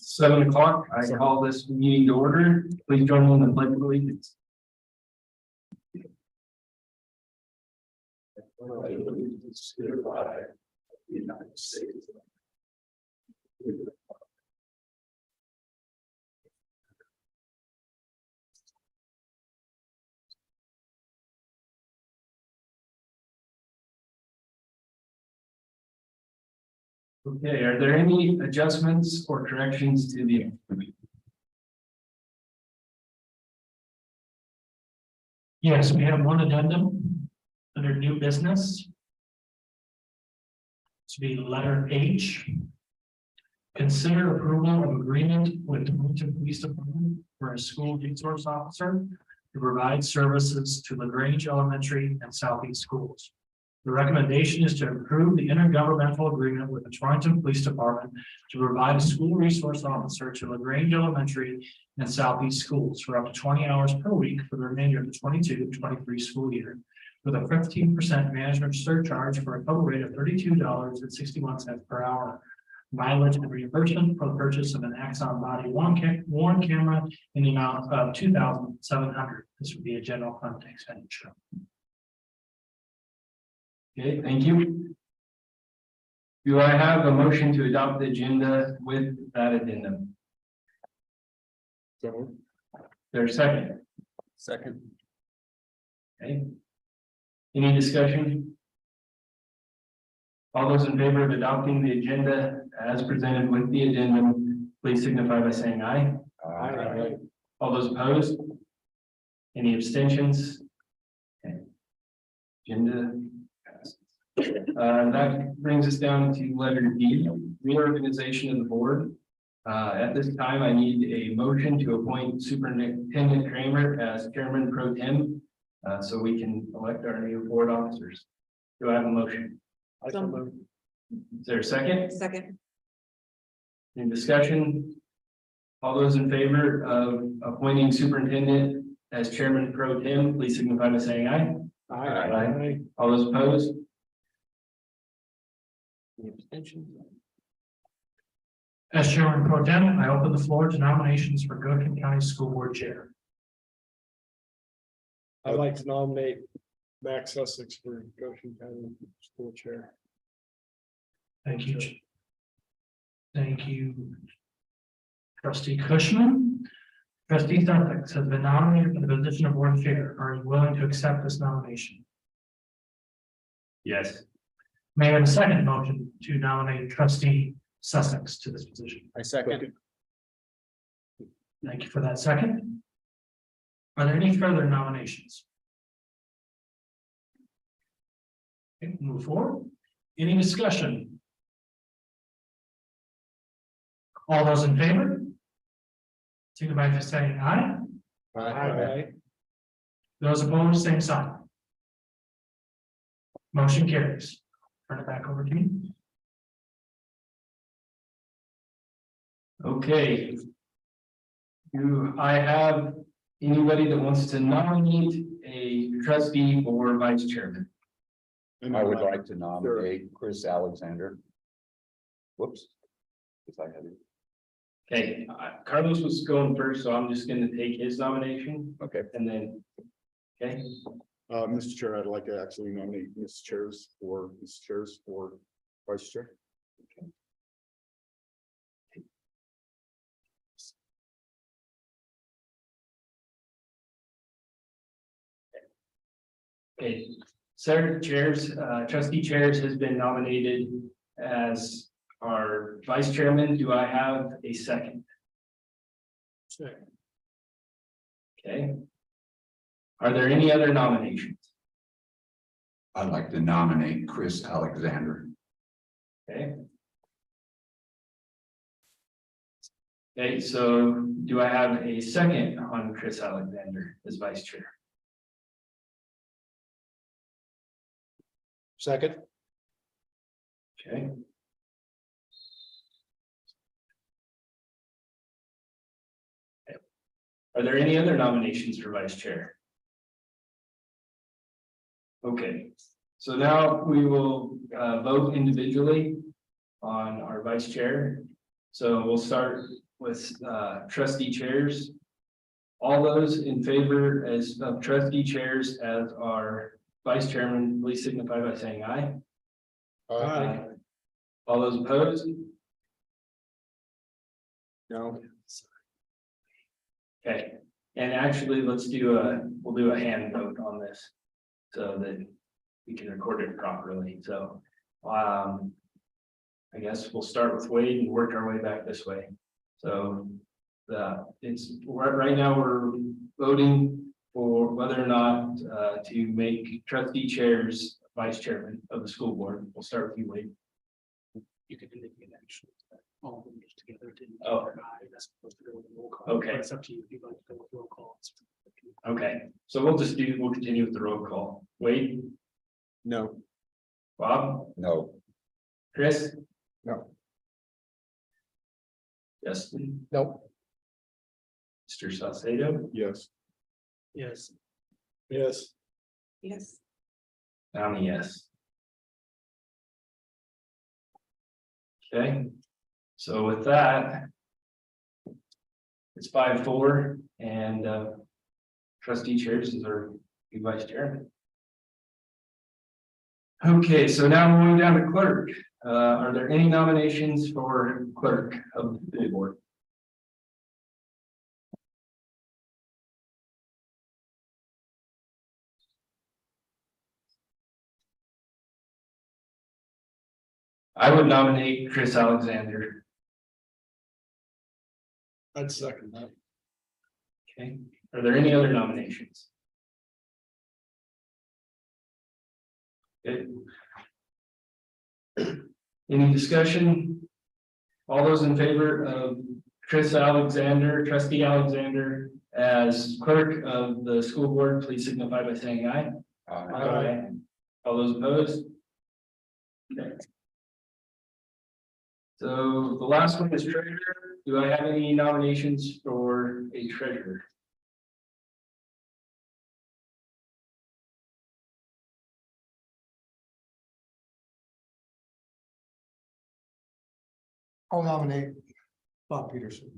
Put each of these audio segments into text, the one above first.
7 o'clock. I call this meeting to order. Please join me in the pledge of allegiance. Allegiance to the flag of the United States. Okay, are there any adjustments or corrections to the? Yes, we have one addendum under new business. To be letter H. Consider approval of agreement with the Goshen Police Department for a school resource officer to provide services to LaGrange Elementary and Southeast schools. The recommendation is to approve the intergovernmental agreement with the Torrington Police Department to provide a school resource officer to LaGrange Elementary and Southeast schools for up to 20 hours per week for the remainder of the 22-23 school year, with a 15% management surcharge for a total rate of $32.61 per hour. Mileage and reimbursement for the purchase of an Axon body worn camera in the amount of $2,700. This would be a general fund expenditure. Okay, thank you. Do I have a motion to adopt the agenda with that addendum? There's second. Second. Okay. Any discussion? All those in favor of adopting the agenda as presented with the addendum, please signify by saying aye. Aye. All those opposed? Any abstentions? Okay. Agenda passes. That brings us down to letter D, reorganization of the board. At this time, I need a motion to appoint Superintendent Kramer as Chairman Pro Tem, so we can elect our new board officers. Do I have a motion? Is there a second? Second. Any discussion? All those in favor of appointing Superintendent as Chairman Pro Tem, please signify by saying aye. Aye. All those opposed? Any abstentions? As Chairman Pro Tem, I open the floor to nominations for Goshen County School Board Chair. I'd like to nominate Max Sussex for Goshen County School Chair. Thank you. Thank you. Trustee Cushman. Trustee Sussex has been nominated for the position of board chair. Are you willing to accept this nomination? Yes. May I have a second motion to nominate Trustee Sussex to this position? I second. Thank you for that second. Are there any further nominations? Okay, move forward. Any discussion? All those in favor? Signify by saying aye. Aye. Those opposed, same sign. Motion carries. Turn it back over to me. Okay. Do I have anybody that wants to nominate a trustee or vice chairman? I would like to nominate Chris Alexander. Whoops. If I had it. Okay, Carlos was going first, so I'm just going to take his nomination Okay. and then, okay, Mr. Chair, I'd like to actually nominate Mr. Chairs for Vice Chair. okay. Sir, chairs, trustee chairs has been nominated as our vice chairman. Do I have a second? Okay. Are there any other nominations? I'd like to nominate Chris Alexander. Okay. Okay, so do I have a second on Chris Alexander as vice chair? Second. Okay. Are there any other nominations for vice chair? Okay, so now we will vote individually on our vice chair. So we'll start with trustee chairs. All those in favor as of trustee chairs as our vice chairman, please signify by saying aye. Aye. All those opposed? No. Okay, and actually, we'll do a hand vote on this. So that we can record it properly, so, I guess we'll start with Wade and work our way back this way. So, it's, right now, we're voting for whether or not, to make trustee chairs vice chairman of the school board. We'll start with you, Wade. You can indicate actually all of them just together. Oh. That's supposed to go with the roll call. Okay. But it's up to you if you'd like to go with roll call. Okay, so we'll continue with the roll call. Wade, No. Bob, No, Chris, No. Justin, No. Mr. Salcedo, Yes. Yes. Yes. Yes. I'm a yes. Okay, so with that, it's 5-4 and trustee chairs is our new vice chairman. Okay, so now moving down to clerk. Are there any nominations for clerk of the board? I would nominate Chris Alexander. I'd second that. Okay, are there any other nominations? Okay. Any discussion? All those in favor of Chris Alexander, trustee Alexander, as clerk of the school board, please signify by saying aye. Aye. All those opposed? Okay. So the last one is treasurer. Do I have any nominations for a treasurer? I'll nominate Bob Peterson.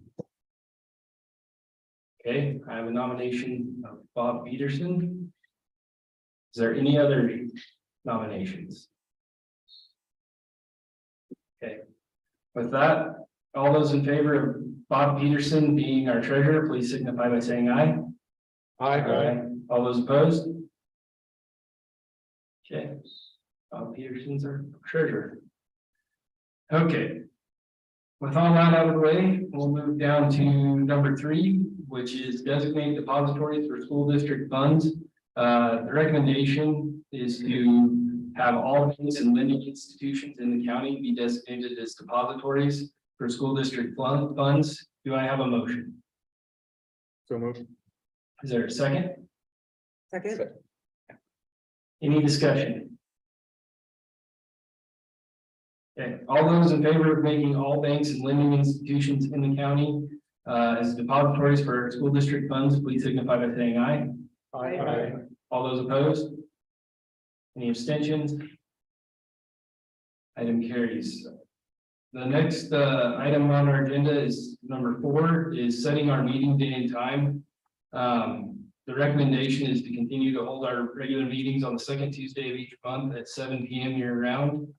Okay, I have a nomination of Bob Peterson. Is there any other nominations? Okay, with that, all those in favor of Bob Peterson being our treasurer, please signify by saying aye. Aye. All those opposed? Okay, Bob Peterson's our treasurer. Okay. With all that out of the way, we'll move down to number 3, which is designate depositories for school district funds. The recommendation is to have all banks and lending institutions in the county be designated as depositories for school district funds. Do I have a motion? So moved. Is there a second? Second. Any discussion? Okay, all those in favor of making all banks and lending institutions in the county as depositories for school district funds, please signify by saying aye. Aye. All those opposed? Any abstentions? Item carries. The next item on our agenda is number 4, is setting our meeting day and time. The recommendation is to continue to hold our regular meetings on the second Tuesday of each month at 7 p.m. year round.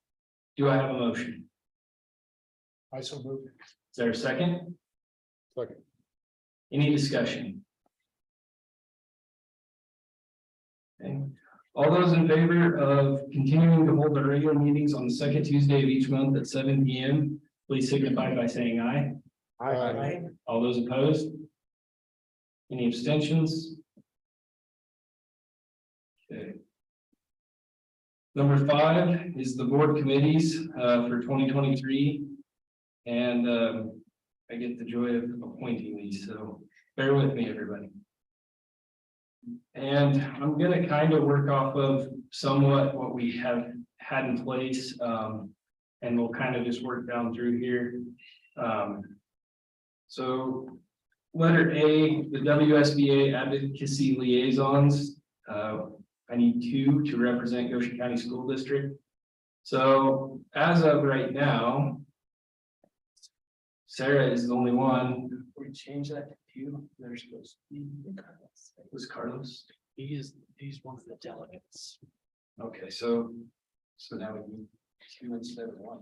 Do I have a motion? I so moved. Is there a second? Second. Any discussion? Okay. All those in favor of continuing to hold our regular meetings on the second Tuesday of each month at 7 p.m., please signify by saying aye. Aye. All those opposed? Any abstentions? Okay. Number 5 is the board committees for 2023. And I get the joy of appointing these, so bear with me, everybody. And I'm gonna kind of work off of somewhat what we have had in place. And we'll kind of just work down through here. So letter A, the WSBA advocacy liaisons. I need 2 to represent Goshen County School District. So as of right now, Sarah is the only one. We change that to two. They're supposed to be. It was Carlos. He's one of the delegates. Okay, so now we need two instead of one.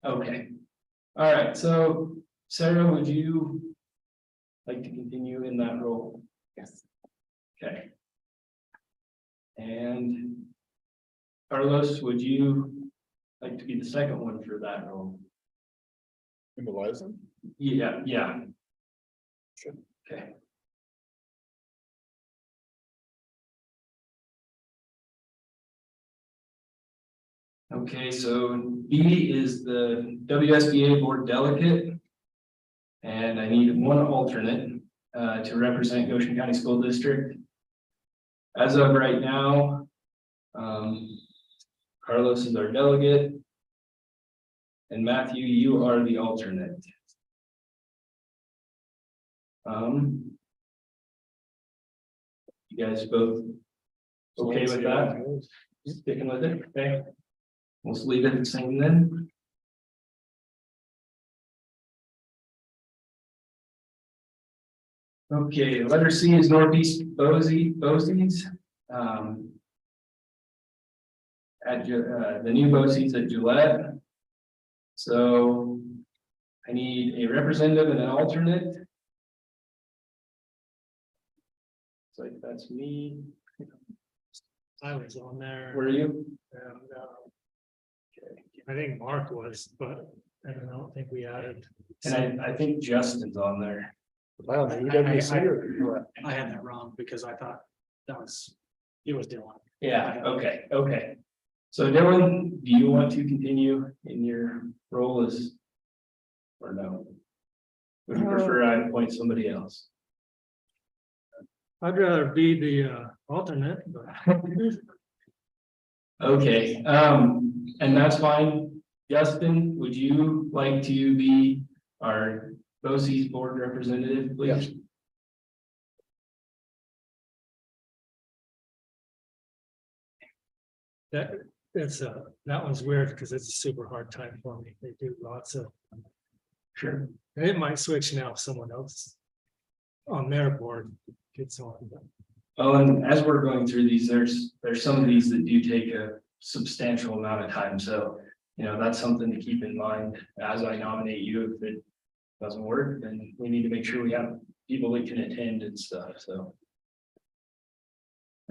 Okay. All right, so Sarah, would you like to continue in that role? Yes. Okay. And Carlos, would you like to be the second one for that role? In the liaison? Yeah. Sure. Okay. Okay, so B is the WSBA Board Delegate. And I need one alternate to represent Goshen County School District. As of right now, Carlos is our delegate. And Matthew, you are the alternate. You guys both okay with that? Sticking with it, okay? We'll just leave it the same then. Okay, letter C is Northeast Bosse's. At the new Bosse's at Gillette. So I need a representative and an alternate. So that's me. I was on there. Were you? And, I think Mark was, but I don't think we added. And I think Justin's on there. Wow, the EWC or- I had that wrong because I thought it was Dylan. Yeah, okay. So Dylan, do you want to continue in your role as? Or no? Would you prefer I appoint somebody else? I'd rather be the alternate, but. Okay, and that's fine. Justin, would you like to be our BOCES board representative, please? Yes. That one's weird because it's a super hard time for me. They do lots of, Sure. and it might switch now if someone else on their board gets on. Oh, and as we're going through these, there's some of these that do take a substantial amount of time, so, you know, that's something to keep in mind as I nominate you. If it doesn't work, then we need to make sure we have people that can attend and stuff, so.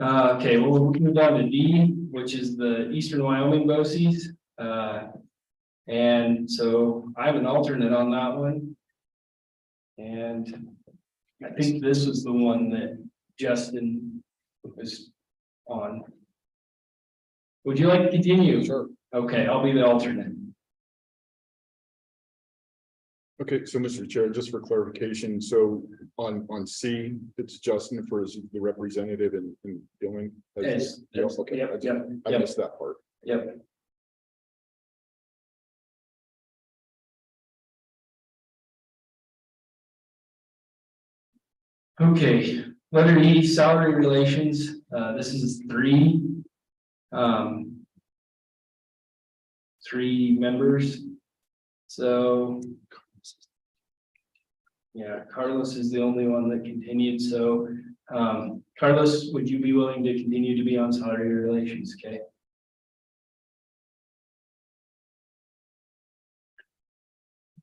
Okay, well, we'll move down to D, which is the Eastern Wyoming BOCES. And so I'm an alternate on that one. And I think this was the one that Justin was on. Would you like to continue? Sure. Okay, I'll be the alternate. Okay, so Mr. Chair, just for clarification, so on C, it's Justin for the representative and Dylan. Yes. Okay, Yep, I yep. missed that part. Yep. Okay, letter E, salary relations. This is three. Three members. So. Yeah, Carlos is the only one that continued. So, Carlos, would you be willing to continue to be on salary relations? Okay.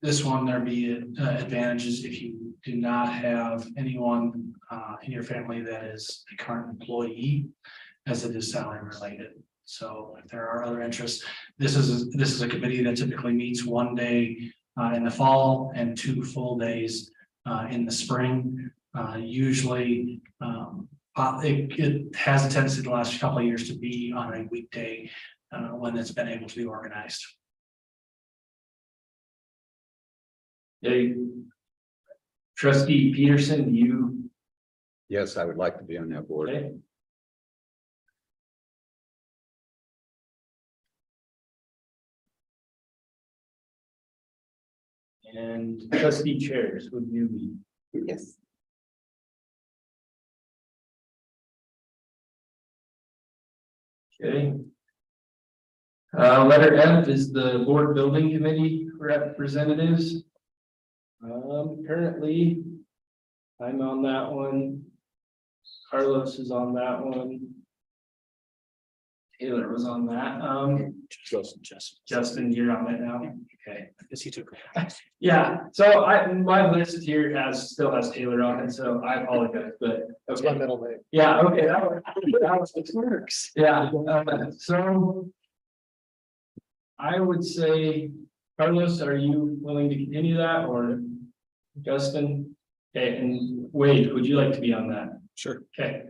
This one, there be advantages if you do not have anyone in your family that is a current employee, as it is salary related. So if there are other interests, this is a committee that typically meets one day in the fall and 2 full days in the spring. Usually it has a tendency the last couple of years to be on a weekday when it's been able to be organized. Yeah. Trustee Peterson, you. Yes, I would like to be on that board. Okay. And trustee chairs, would you be? Yes. Okay. Letter F is the board building committee representatives. Currently, I'm on that one. Carlos is on that one. Taylor was on that. Justin, you're on it now. Okay. Because he took. Yeah, so my list here still has Taylor on it, so I apologize, but. That's my Okay. middle name. Yeah, okay, that works. Yeah, so. I would say, Carlos, are you willing to continue that, or Justin? Okay, and Wade, would you like to be on that? Sure. Okay.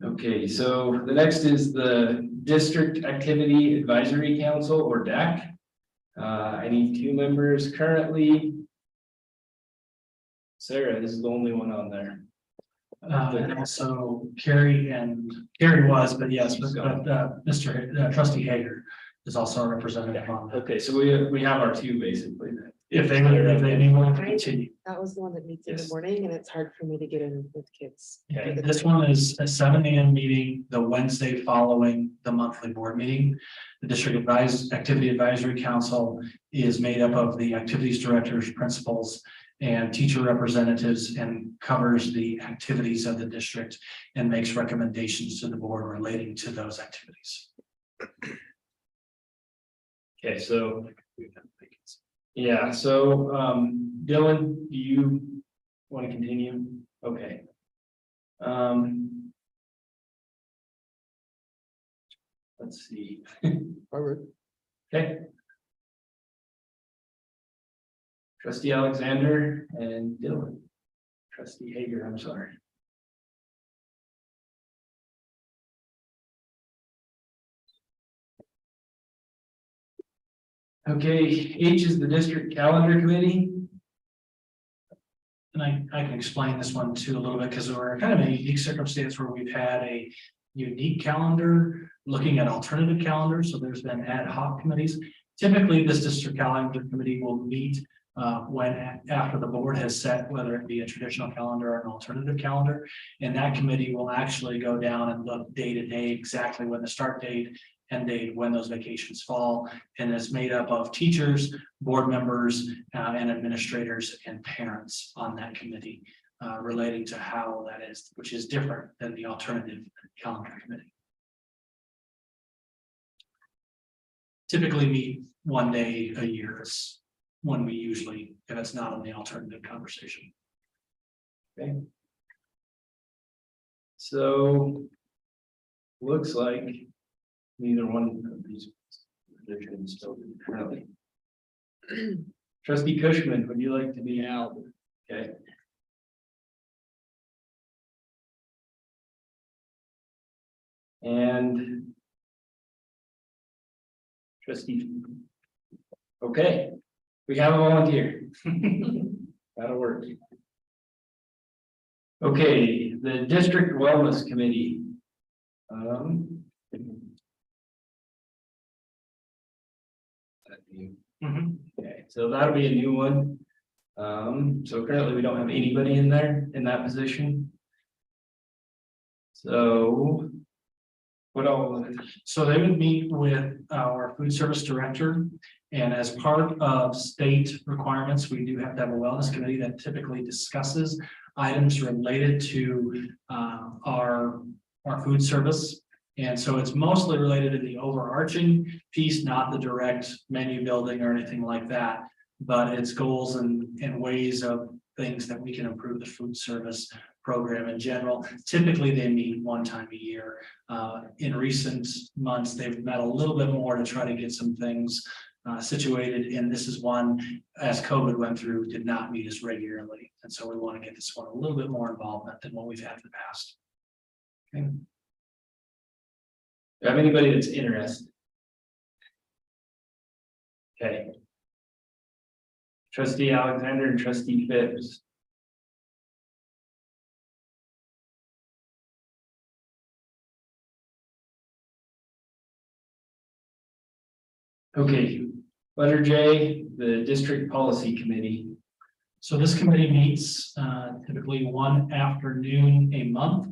Okay, so the next is the District Activity Advisory Council, or DAC. I need 2 members currently. Sarah is the only one on there. And also Carrie was, but yes, but Mr. Trustee Hager is also a representative on that. Okay, so we have our 2 basically then. If they need more to continue. That was the one that meets in the Yes. morning and it's hard for me to get in with kids. Okay, this one is a 7 a.m. meeting, the Wednesday following the monthly board meeting. The District Activity Advisory Council is made up of the activities directors, principals, and teacher representatives, and covers the activities of the district and makes recommendations to the board relating to those activities. Okay, so. Yeah, so Dylan, do you want to continue? Okay. Let's see. All right. Okay. Trustee Alexander and Dylan. Trustee Hager, I'm sorry. Okay, H is the district calendar committee. And I can explain this one too a little bit, because we're kind of in a unique circumstance where we've had a unique calendar looking at alternative calendars. So there's been ad hoc committees. Typically, this district calendar committee will meet after the board has set whether it be a traditional calendar or an alternative calendar. And that committee will actually go down and look day to day exactly when the start date, end date, when those vacations fall. And it's made up of teachers, board members, and administrators and parents on that committee relating to how that is, which is different than the alternative calendar committee. Typically meet 1 day a year is when we usually, if it's not on the alternative conversation. Okay. So looks like neither one of these positions still currently. Trustee Cushman, would you like to be out? Okay. And trustee. Okay, we have a volunteer. That'll work. Okay, the district wellness committee. Okay, so that'll be a new one. So currently we don't have anybody in there in that position. So. What all? So they would meet with our food service director, and as part of state requirements, we do have to have a wellness committee that typically discusses items related to our food service. And so it's mostly related to the overarching piece, not the direct menu building or anything like that, but it's goals and ways of things that we can improve the food service program in general. Typically, they meet 1 time a year. In recent months, they've met a little bit more to try to get some things situated. And this is one, as COVID went through, did not meet as regularly. And so we want to get this one a little bit more involvement than what we've had in the past. Okay. Do you have anybody that's interested? Okay. Trustee Alexander and trustee Phipps. Okay, Letter J, the district policy committee. So this committee meets typically one afternoon a month,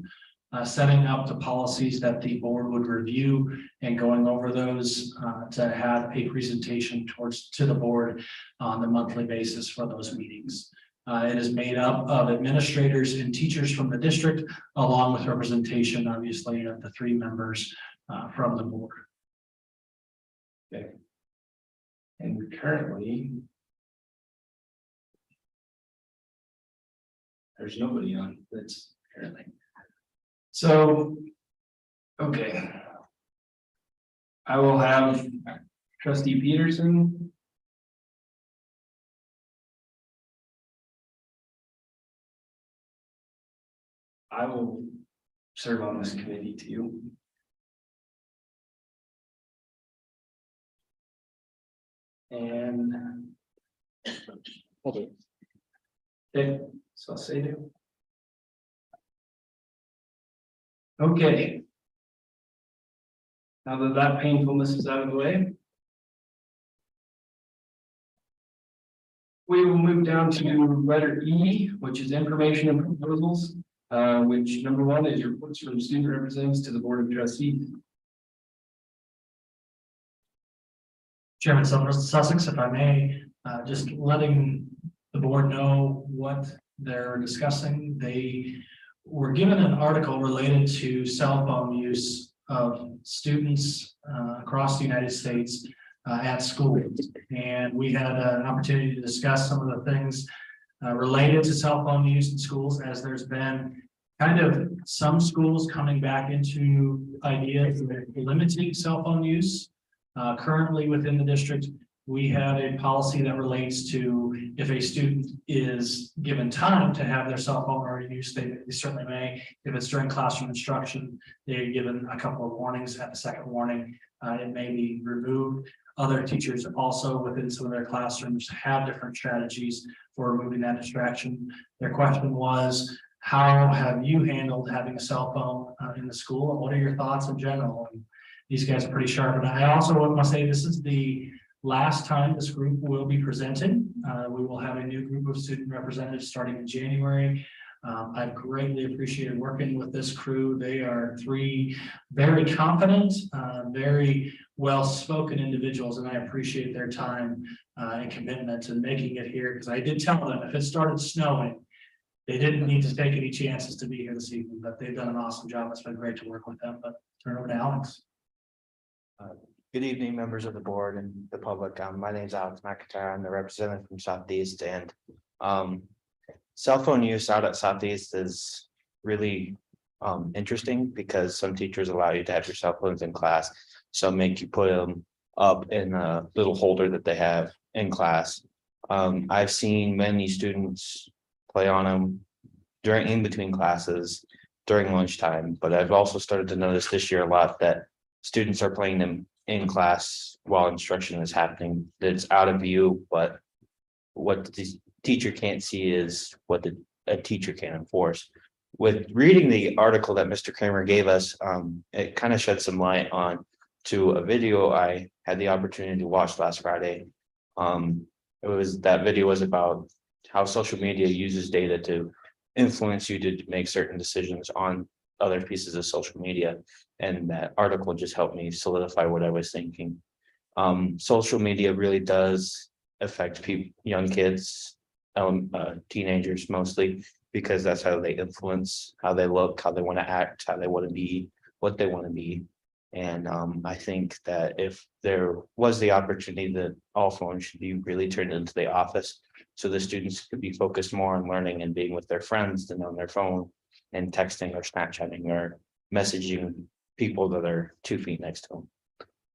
setting up the policies that the board would review and going over those to have a presentation to the board on the monthly basis for those meetings. It is made up of administrators and teachers from the district, along with representation, obviously, of the 3 members from the board. Okay. And currently, there's nobody on that's currently. So, okay. I will have trustee Peterson. I will serve on this committee too. And I'll do it. okay, so I'll say no. Okay. Now that that painfulness is out of the way, we will move down to letter E, which is information and proposals, which number 1 is reports from student representatives to the Board of Trustees. Chairman Sussex, if I may, just letting the board know what they're discussing. They were given an article related to cell phone use of students across the United States at school. And we had an opportunity to discuss some of the things related to cell phone use in schools, as there's been kind of some schools coming back into ideas of limiting cell phone use. Currently within the district, we have a policy that relates to if a student is given time to have their cell phone or use, they certainly may. If it's during classroom instruction, they're given a couple of warnings. At the second warning, it may be removed. Other teachers also within some of their classrooms have different strategies for removing that distraction. Their question was, how have you handled having a cell phone in the school? And what are your thoughts in general? And these guys are pretty sharp. And I also want to say this is the last time this group will be presenting. We will have a new group of student representatives starting in January. I've greatly appreciated working with this crew. They are 3 very confident, very well-spoken individuals, and I appreciate their time and commitment in making it here, because I did tell them if it started snowing, they didn't need to take any chances to be here this evening, but they've done an awesome job. It's been great to work with them. But turn it over to Alex. Good evening, members of the board and the public. My name is Alex McIntyre. I'm the representative from Southeast, and cell phone use out at Southeast is really interesting because some teachers allow you to have your cell phones in class. Some make you put them up in a little holder that they have in class. I've seen many students play on them in between classes during lunchtime, but I've also started to notice this year a lot that students are playing them in class while instruction is happening. That's out of view, but what the teacher can't see is what a teacher can enforce. With reading the article that Mr. Kramer gave us, it kind of shed some light on to a video I had the opportunity to watch last Friday. That video was about how social media uses data to influence you to make certain decisions on other pieces of social media. And that article just helped me solidify what I was thinking. Social media really does affect young kids, teenagers mostly, because that's how they influence how they look, how they want to act, how they want to be, what they want to be. And I think that if there was the opportunity that all phones should be really turned into the office, so the students could be focused more on learning and being with their friends than on their phone and texting or Snapchatting or messaging people that are 2 feet next to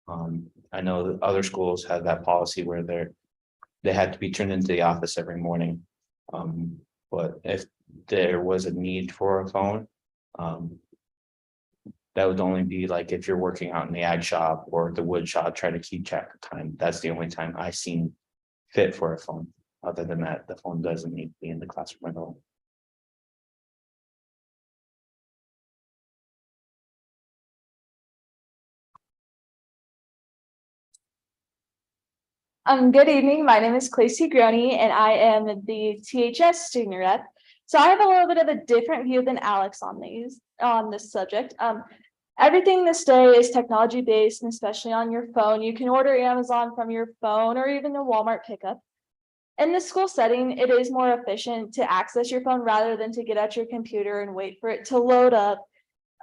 them. I know that other schools have that policy where they had to be turned into the office every morning. But if there was a need for a phone, that would only be like if you're working out in the ag shop or the wood shop trying to keep track of time. That's the only time I seen fit for a phone. Other than that, the phone doesn't need to be in the classroom at all. Good evening. My name is Clacy Groney, and I am the THS student rep. So I have a little bit of a different view than Alex on this subject. Everything this day is technology based, and especially on your phone. You can order Amazon from your phone or even a Walmart pickup. In the school setting, it is more efficient to access your phone rather than to get at your computer and wait for it to load up.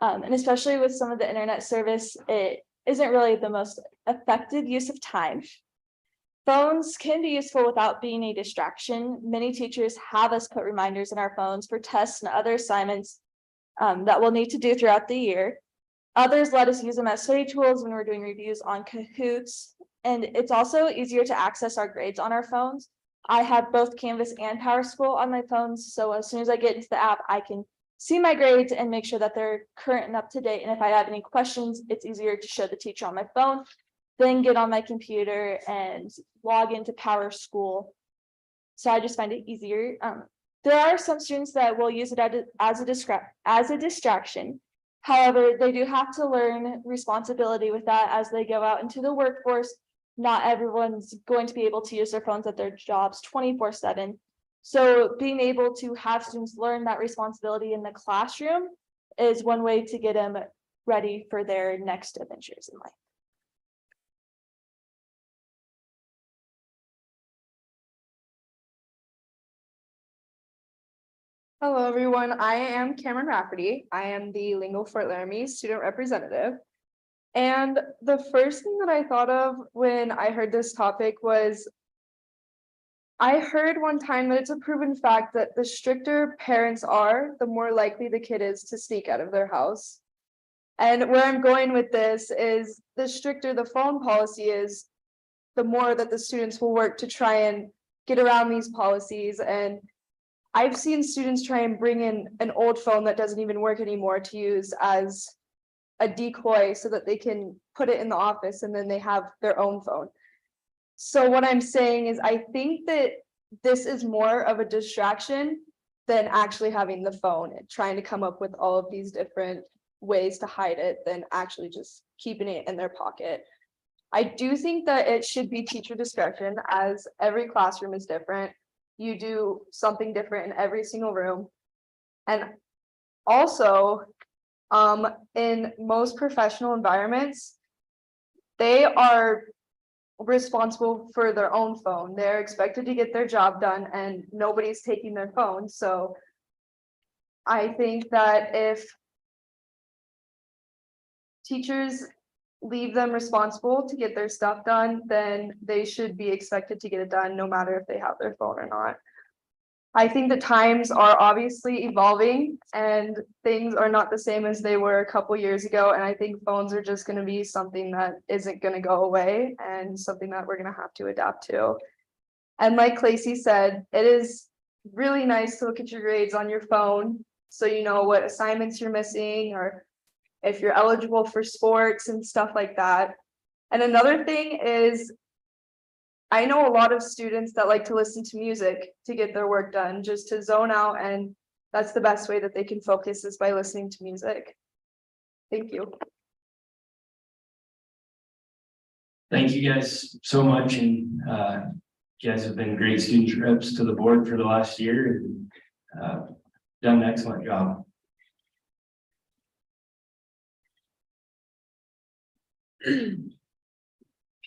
And especially with some of the internet service, it isn't really the most effective use of time. Phones can be useful without being a distraction. Many teachers have us put reminders in our phones for tests and other assignments that we'll need to do throughout the year. Others let us use them as study tools when we're doing reviews on Kahoots. And it's also easier to access our grades on our phones. I have both Canvas and PowerSchool on my phones, so as soon as I get into the app, I can see my grades and make sure that they're current and up to date. And if I have any questions, it's easier to show the teacher on my phone, then get on my computer and log into PowerSchool. So I just find it easier. There are some students that will use it as a distraction. However, they do have to learn responsibility with that as they go out into the workforce. Not everyone's going to be able to use their phones at their jobs 24/7. So being able to have students learn that responsibility in the classroom is one way to get them ready for their next adventures in life. Hello, everyone. I am Cameron Rafferty. I am the Lingo Fort Laramie student representative. And the first thing that I thought of when I heard this topic was I heard one time that it's a proven fact that the stricter parents are, the more likely the kid is to sneak out of their house. And where I'm going with this is the stricter the phone policy is, the more that the students will work to try and get around these policies. And I've seen students try and bring in an old phone that doesn't even work anymore to use as a decoy so that they can put it in the office and then they have their own phone. So what I'm saying is I think that this is more of a distraction than actually having the phone and trying to come up with all of these different ways to hide it than actually just keeping it in their pocket. I do think that it should be teacher discretion, as every classroom is different. You do something different in every single room. And also, in most professional environments, they are responsible for their own phone. They're expected to get their job done and nobody's taking their phone. So I think that if teachers leave them responsible to get their stuff done, then they should be expected to get it done no matter if they have their phone or not. I think the times are obviously evolving and things are not the same as they were a couple years ago. And I think phones are just going to be something that isn't going to go away and something that we're going to have to adapt to. And like Clacy said, it is really nice to look at your grades on your phone so you know what assignments you're missing or if you're eligible for sports and stuff like that. And another thing is, I know a lot of students that like to listen to music to get their work done, just to zone out, and that's the best way that they can focus is by listening to music. Thank you. Thank you guys so much, and you guys have been great student reps to the board for the last year and done an excellent job.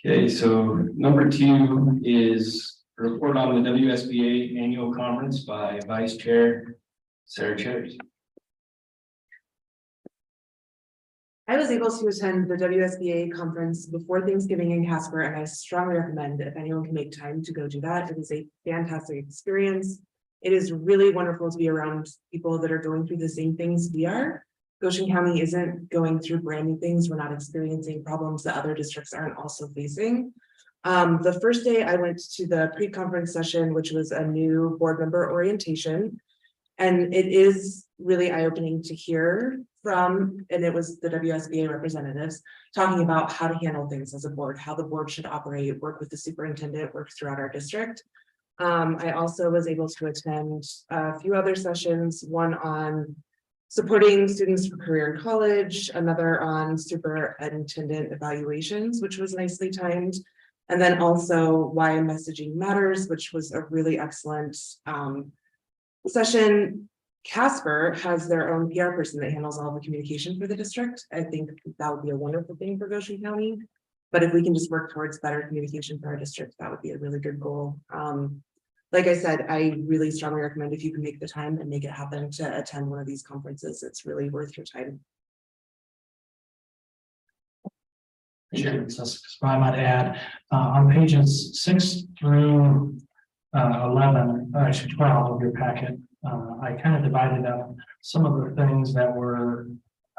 Okay, so number 2 is a report on the WSBA annual conference by Vice Chair Sarah Cherries. I was able to attend the WSBA conference before Thanksgiving in Casper, and I strongly recommend if anyone can make time to go do that. It is a fantastic experience. It is really wonderful to be around people that are going through the same things we are. Goshen County isn't going through brand new things. We're not experiencing problems that other districts aren't also facing. The first day I went to the pre-conference session, which was a new board member orientation. And it is really eye-opening to hear from, and it was the WSBA representatives talking about how to handle things as a board, how the board should operate, work with the superintendent, work throughout our district. I also was able to attend a few other sessions, one on supporting students for career in college, another on superintendent evaluations, which was nicely timed. And then also why messaging matters, which was a really excellent session. Casper has their own PR person that handles all the communication for the district. I think that would be a wonderful thing for Goshen County. But if we can just work towards better communication for our district, that would be a really good goal. Like I said, I really strongly recommend if you can make the time and make it happen to attend one of these conferences, it's really worth your time. Sure, so I might add, on pages 6 through 11, or actually 12 of your packet, I kind of divided up some of the things that were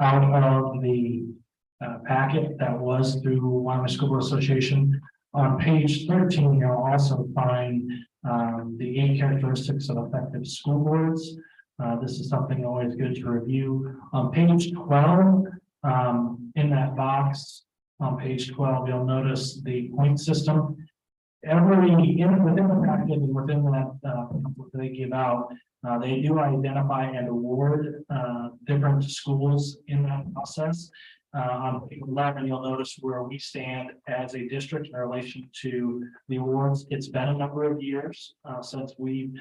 out of the packet that was through Wyoming School Board Association. On page 13, you'll also find the 8 characteristics of effective school boards. This is something always good to review. On page 12, in that box, on page 12, you'll notice the point system. Within the packet and within that they give out, they do identify and award different schools in that process. On page 11, you'll notice where we stand as a district in relation to the awards. It's been a number of years since we've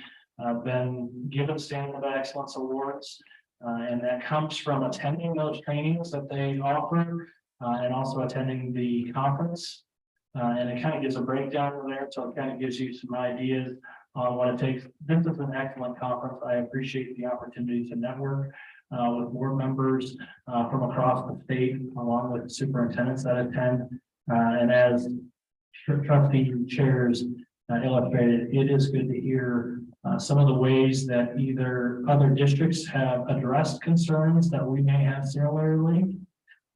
been given Standard of Excellence awards, and that comes from attending those trainings that they offer and also attending the conference. And it kind of gives a breakdown in there, so it kind of gives you some ideas on what it takes. This is an excellent conference. I appreciate the opportunity to network with board members from across the state, along with superintendents that attend. And as trustee chairs illustrated, it is good to hear some of the ways that either other districts have addressed concerns that we may have similarly,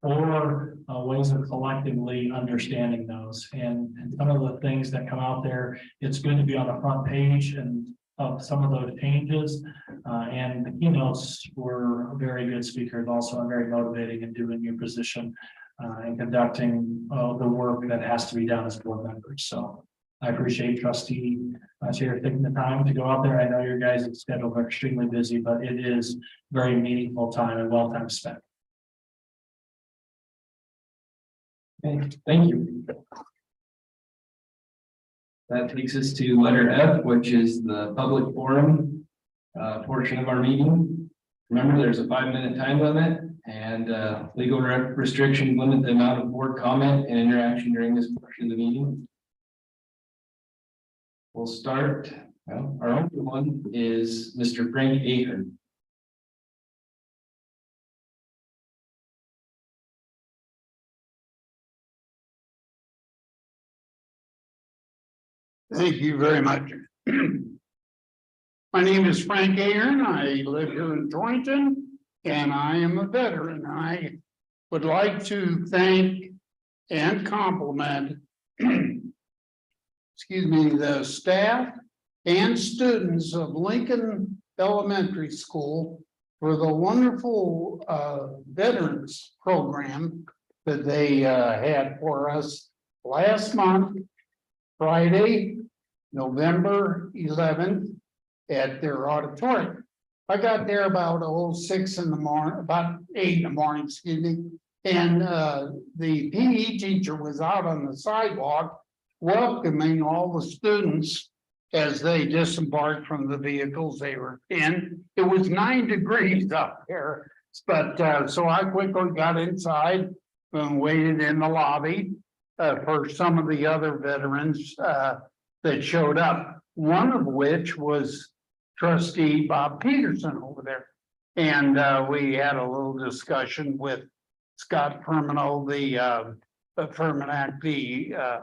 or ways of collectively understanding those. And some of the things that come out there, it's good to be on the front page and of some of those changes. And the keynotes were very good speakers, also very motivating in doing your position and conducting the work that has to be done as board members. So I appreciate trustee chair taking the time to go out there. I know your guys' schedules are extremely busy, but it is very meaningful time and well time spent. Okay, thank you. That takes us to letter F, which is the public forum portion of our meeting. Remember, there's a 5-minute time limit, and legal restrictions limit the amount of board comment and interaction during this portion of the meeting. We'll start. Well, our only one is Mr. Frank Ahern. Thank you very much. My name is Frank Ahern. I live here in Torrington, and I am a veteran. I would like to thank and compliment, excuse me, the staff and students of Lincoln Elementary School for the wonderful veterans program that they had for us last month, Friday, November 11th at their auditorium. I got there about 6 in the morning, about 8 in the morning, excuse me. And the PE teacher was out on the sidewalk welcoming all the students as they disembarked from the vehicles they were in. It was 9 degrees up there, but so I quickly got inside and waited in the lobby for some of the other veterans that showed up, one of which was trustee Bob Peterson over there. And we had a little discussion with Scott Fermino, the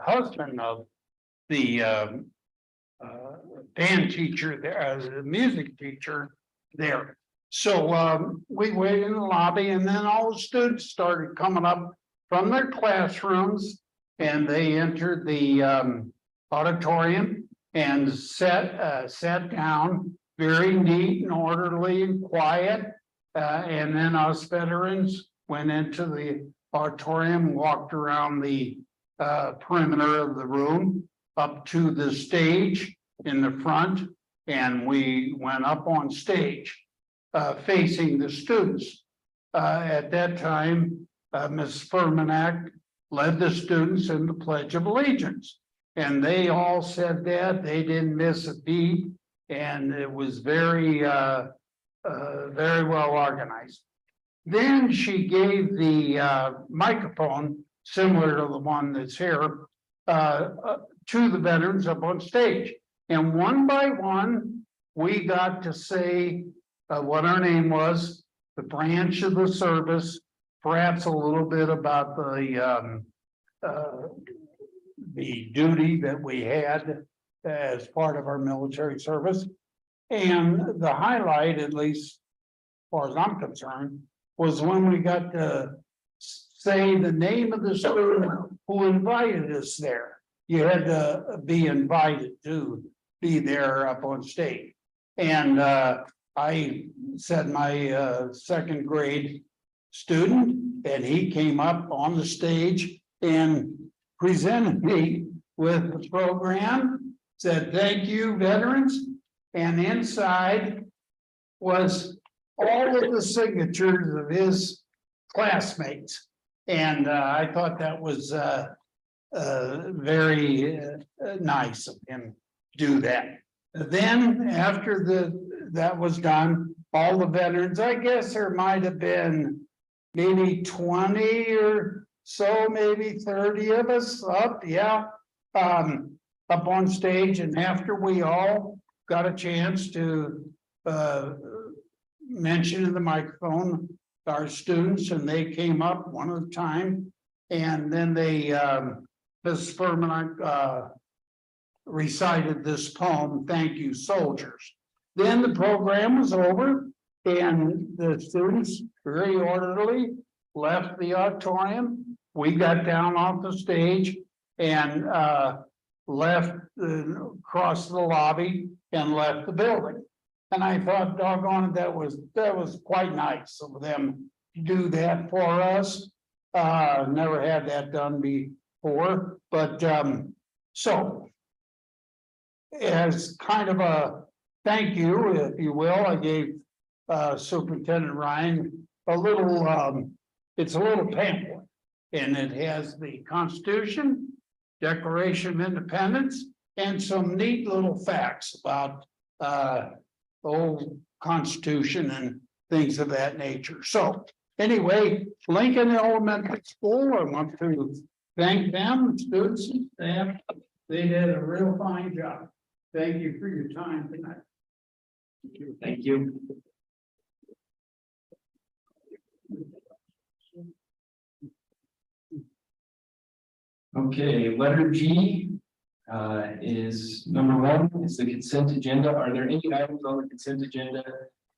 husband of the band teacher there, the music teacher there. So we waited in the lobby, and then all the students started coming up from their classrooms, and they entered the auditorium and sat down, very neat and orderly and quiet. And then us veterans went into the auditorium, walked around the perimeter of the room up to the stage in the front, and we went up on stage facing the students. At that time, Ms. Furmanak led the students in the Pledge of Allegiance. And they all said that, they didn't miss a beat, and it was very well organized. Then she gave the microphone, similar to the one that's here, to the veterans up on stage. And one by one, we got to say what our name was, the branch of the service, perhaps a little bit about the duty that we had as part of our military service. And the highlight, at least as far as I'm concerned, was when we got to say the name of the student who invited us there. You had to be invited to be there up on stage. And I said my second grade student, and he came up on the stage and presented me with the program, said, "Thank you, veterans." And inside was all of the signatures of his classmates. And I thought that was very nice of him to do that. Then after that was done, all the veterans, I guess there might have been maybe 20 or so, maybe 30 of us up, yeah, up on stage. And after we all got a chance to mention in the microphone our students, and they came up one at a time, and then they Mrs. Furman recited this poem, "Thank You, Soldiers." Then the program was over, and the students very orderly left the auditorium. We got down off the stage and left across the lobby and left the building. And I thought, doggone it, that was quite nice of them to do that for us. Never had that done before, but so as kind of a thank you, if you will, I gave Superintendent Ryan a little it's a little pamphlet, and it has the Constitution, Declaration of Independence, and some neat little facts about old Constitution and things of that nature. So anyway, Lincoln Elementary School, I want to thank them, students and staff. They did a real fine job. Thank you for your time tonight. Thank you. Okay, letter G is number 1, is the consent agenda. Are there any items on the consent agenda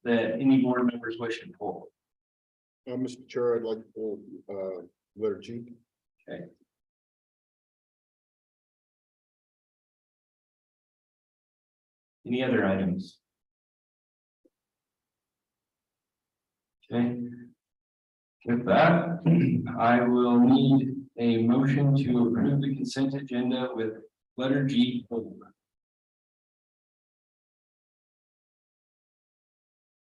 that any board members wish to pull? Mr. Chair, I'd like to pull letter G. Okay. Any other items? Okay. With that, I will need a motion to approve the consent agenda with letter G pulled.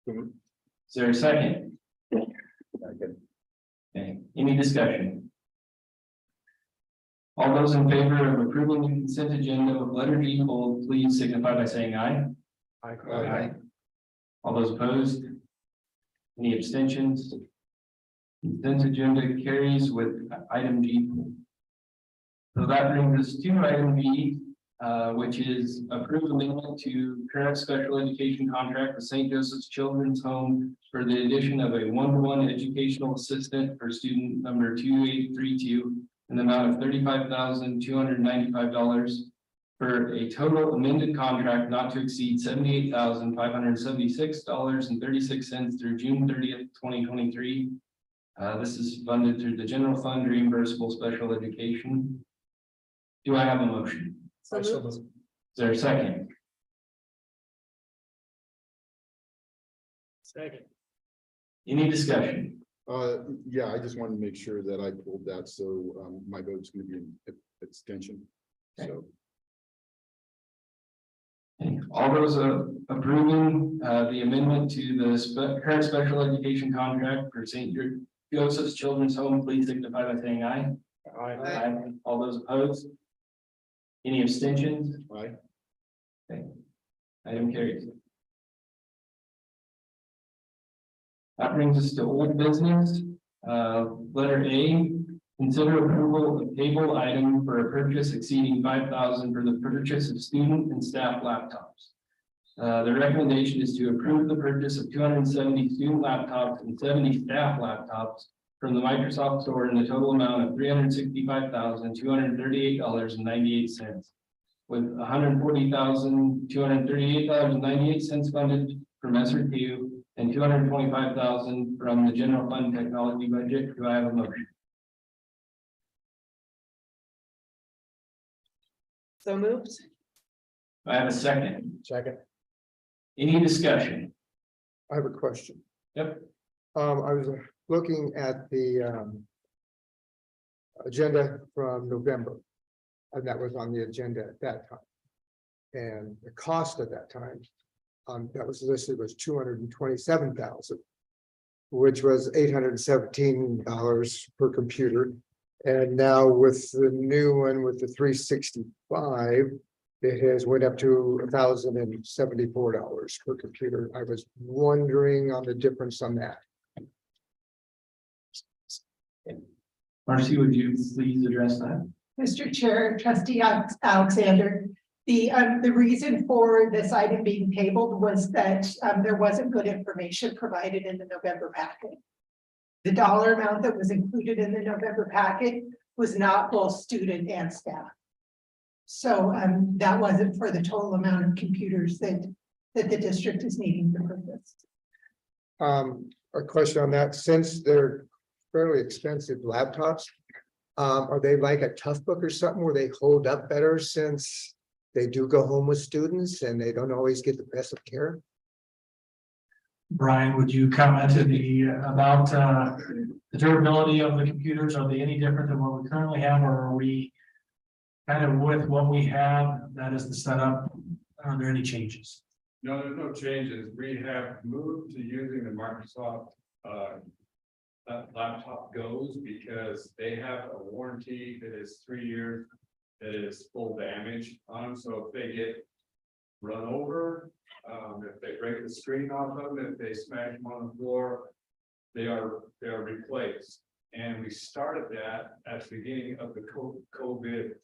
Is there a second? Okay, any discussion? All those in favor of approving the consent agenda with letter G pulled, please signify by saying aye. Aye. All those opposed? Any abstentions? Consent agenda carries with item G. So that brings us to item G, which is approved amendment to current special education contract with St. Joseph's Children's Home for the addition of a one-to-one educational assistant for student number 2832 in the amount of $35,295 for a total amended contract not to exceed $78,576.36 through June 30th, 2023. This is funded through the general fund reimbursable special education. Do I have a motion? So moved. Is there a second? Second. Any discussion? Yeah, I just wanted to make sure that I pulled that, so my vote's going to be an abstention. So All those approving the amendment to the current special education contract for St. Joseph's Children's Home, please signify by saying aye. Aye. Aye. All those opposed? Any abstentions? Aye. Okay. Item carries. That brings us to old business. Letter A, consider approval of table item for a purchase exceeding $5,000 for the purchase of student and staff laptops. The recommendation is to approve the purchase of 270 student laptops and 70 staff laptops from the Microsoft Store in the total amount of $365,238.98, with $140,238.98 funded from SRQ and $225,000 from the general fund technology budget. Do I have a motion? So moved. Do I have a second? Second, Any discussion? I have a question. Yep. I was looking at the agenda from November. And that was on the agenda at that time. And the cost at that time, that was listed was $227,000, which was $817 per computer. And now with the new one with the 365, it has went up to $1,074 per computer. I was wondering on the difference on that. Marcy, would you please address that? Mr. Chair, trustee Alexander, the reason for this item being tabled was that there wasn't good information provided in the November packet. The dollar amount that was included in the November packet was not both student and staff. So that wasn't for the total amount of computers that the district is needing to purchase. A question on that, since they're fairly expensive laptops, are they like a Toughbook or something where they hold up better since they do go home with students and they don't always get the best of care? Brian, would you comment about the durability of the computers? Are they any different than what we currently have, or are we kind of with what we have? That is the setup. Are there any changes? No, there's no changes. We have moved to using the Microsoft laptop goes because they have a warranty that is 3 years, that is full damage on them. So if they get run over, if they break the screen off of them, if they smash them on the floor, they are replaced. And we started that at the beginning of the COVID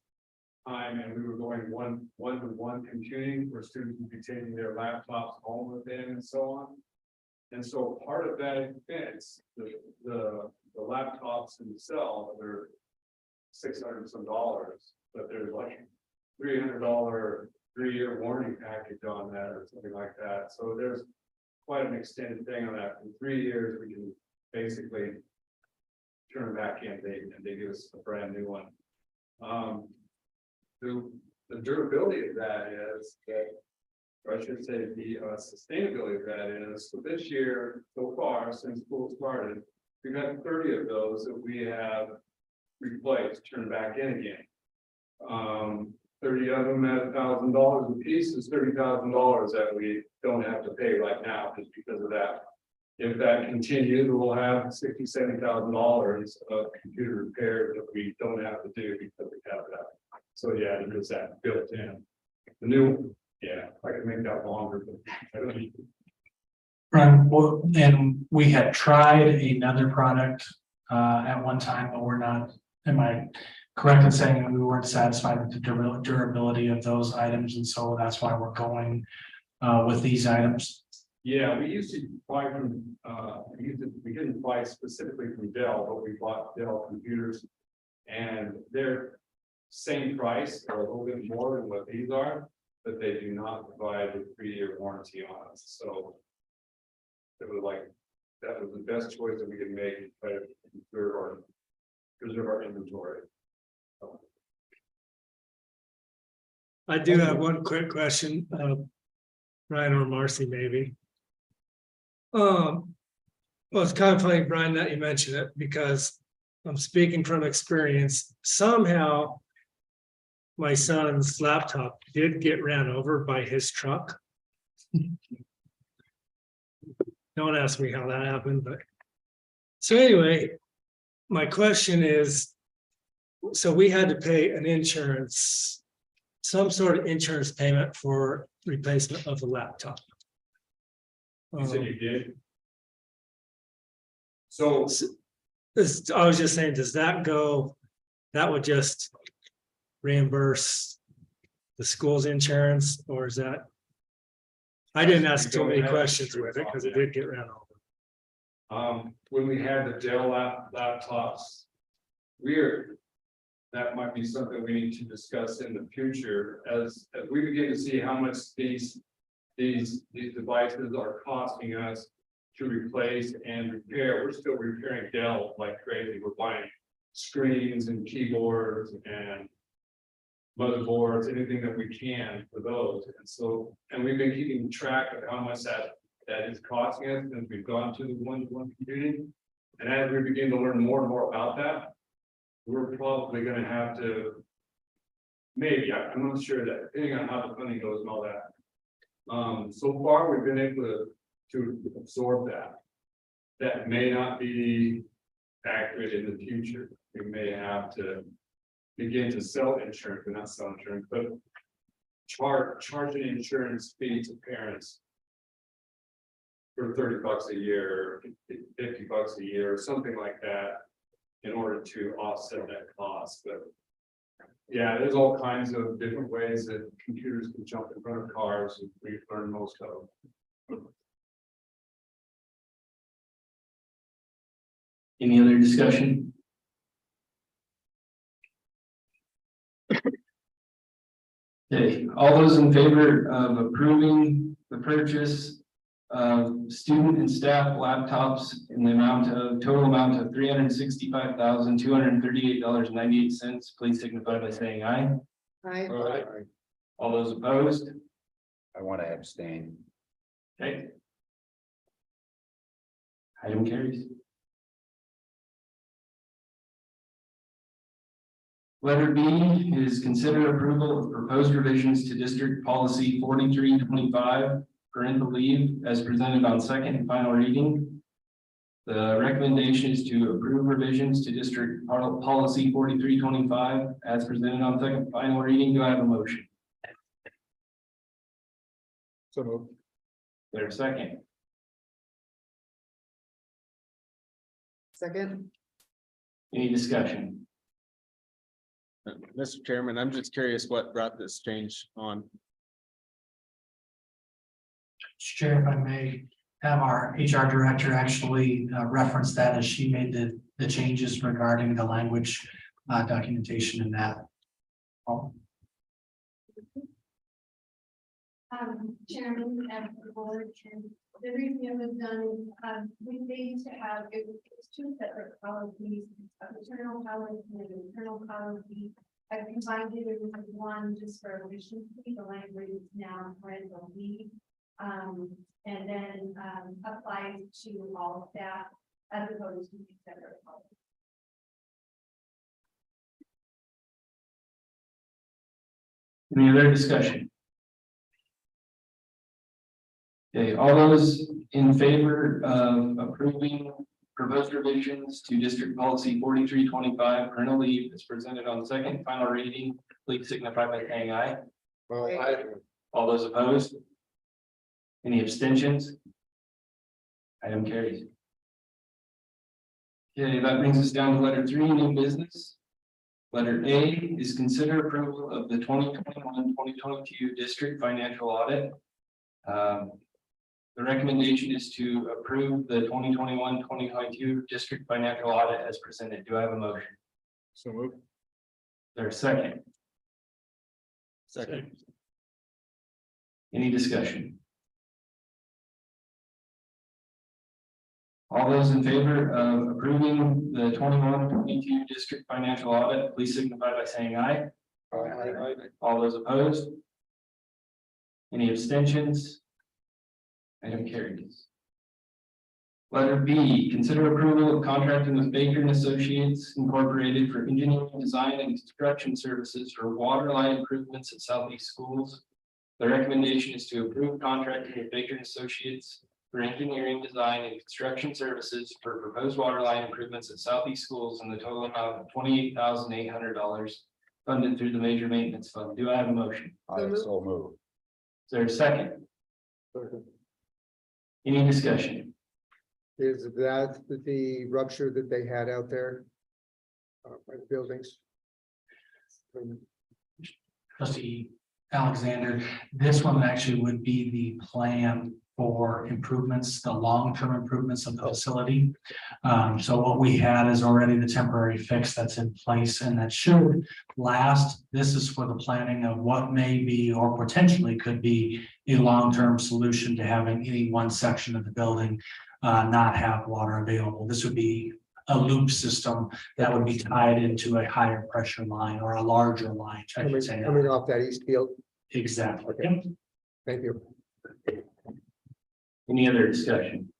time, and we were going one-to-one computing where students would be taking their laptops home with them and so on. And so part of that expense, the laptops themselves, they're $600 and some, but there's like $300 3-year warranty package on that or something like that. So there's quite an extended thing on that. For 3 years, we can basically turn back in, and they give us a brand new one. The durability of that is that, or I should say the sustainability of that is, so this year, so far, since school started, we've had 30 of those that we have replaced, turned back in again. 30 of them at $1,000 a piece is $30,000 that we don't have to pay right now just because of that. If that continues, we'll have $60,000-$70,000 of computer repair that we don't have to do because we have that. So yeah, there's that built in. The new, yeah, I can make that longer, but I don't need to. Right, well, and we had tried another product at one time, but we're not, am I correct in saying that we weren't satisfied with the durability of those items, and so that's why we're going with these items? Yeah, we used to buy from, we didn't buy specifically from Dell, but we bought Dell computers, and they're same price or a little bit more than what these are, but they do not provide a 3-year warranty on us. So it was like, that was the best choice that we could make to preserve our inventory. I do have one quick question, Brian or Marcy, maybe. Well, it's kind of funny, Brian, that you mentioned it, because I'm speaking from experience. Somehow my son's laptop did get ran over by his truck. Don't ask me how that happened, but so anyway, my question is, so we had to pay an insurance some sort of insurance payment for replacement of the laptop. You said you did? So, I was just saying, does that go, that would just reimburse the school's insurance, or is that? I didn't ask too many questions with it because it did get ran over. when we had the Dell laptops, that might be something we need to discuss in the future as we begin to see how much these devices are costing us to replace and repair. We're still repairing Dell like crazy. We're buying screens and keyboards and motherboards, anything that we can for those. And so, and we've been keeping track of how much that is costing us since we've gone to the one-to-one computing. And as we begin to learn more and more about that, we're probably going to have to, maybe, I'm not sure that, depending on how the funding goes and all that. So far, we've been able to absorb that. That may not be accurate in the future. We may have to begin to sell insurance, but not sell insurance, but charge an insurance fee to parents for $30 a year, $50 a year, or something like that, in order to offset that cost. But yeah, there's all kinds of different ways that computers can jump in front of cars, and we've learned most of them. Any other discussion? Okay, all those in favor of approving the purchase of student and staff laptops in the total amount of $365,238.98, please signify by saying aye. Aye. All those opposed? I want to abstain. Okay. Item carries. Letter B is consider approval of proposed revisions to district policy 4325, parental leave, as presented on second and final reading. The recommendation is to approve revisions to district policy 4325 as presented on second and final reading. Do I have a motion? So moved. There's a second. Second. Any discussion? Mr. Chairman, I'm just curious what brought this change on. Chair, if I may have our HR director actually reference that as she made the changes regarding the language documentation in that. Chairman and the board, and the reason it was done, we need to have, it's two separate policies, a maternal policy and an internal policy. I've combined it into one just for efficiency. The language is now parental leave, and then applies to all staff as opposed to separate policies. Any other discussion? Okay, all those in favor of approving proposed revisions to district policy 4325, parental leave, as presented on second and final reading, please signify by saying aye. Aye. All those opposed? Any abstentions? Item carries. Okay, that brings us down to letter 3, new business. Letter A is consider approval of the 2021-2022 district financial audit. The recommendation is to approve the 2021-2022 district financial audit as presented. Do I have a motion? So moved. There's a second. Second. Any discussion? All those in favor of approving the 21-22 district financial audit, please signify by saying aye. Aye. All those opposed? Any abstentions? Item carries. Letter B, consider approval of contracting with Baker and Associates Incorporated for engineering, design, and construction services for water line improvements at Southeast Schools. The recommendation is to approve contracting with Baker and Associates for engineering, design, and construction services for proposed water line improvements at Southeast Schools in the total amount of $28,800. funded through the major maintenance fund. Do I have a motion? I so move. Is there a second? Any discussion? Is that the rupture that they had out there? By the buildings? Trustee Alexander, this one actually would be the plan for improvements, the long-term improvements of the facility. So what we had is already the temporary fix that's in place and that should last. This is for the planning of what may be or potentially could be a long-term solution to having any one section of the building not have water available. This would be a loop system that would be tied into a higher pressure line or a larger line. I should say. Coming off that east field? Exactly. Okay. Thank you. Any other discussion?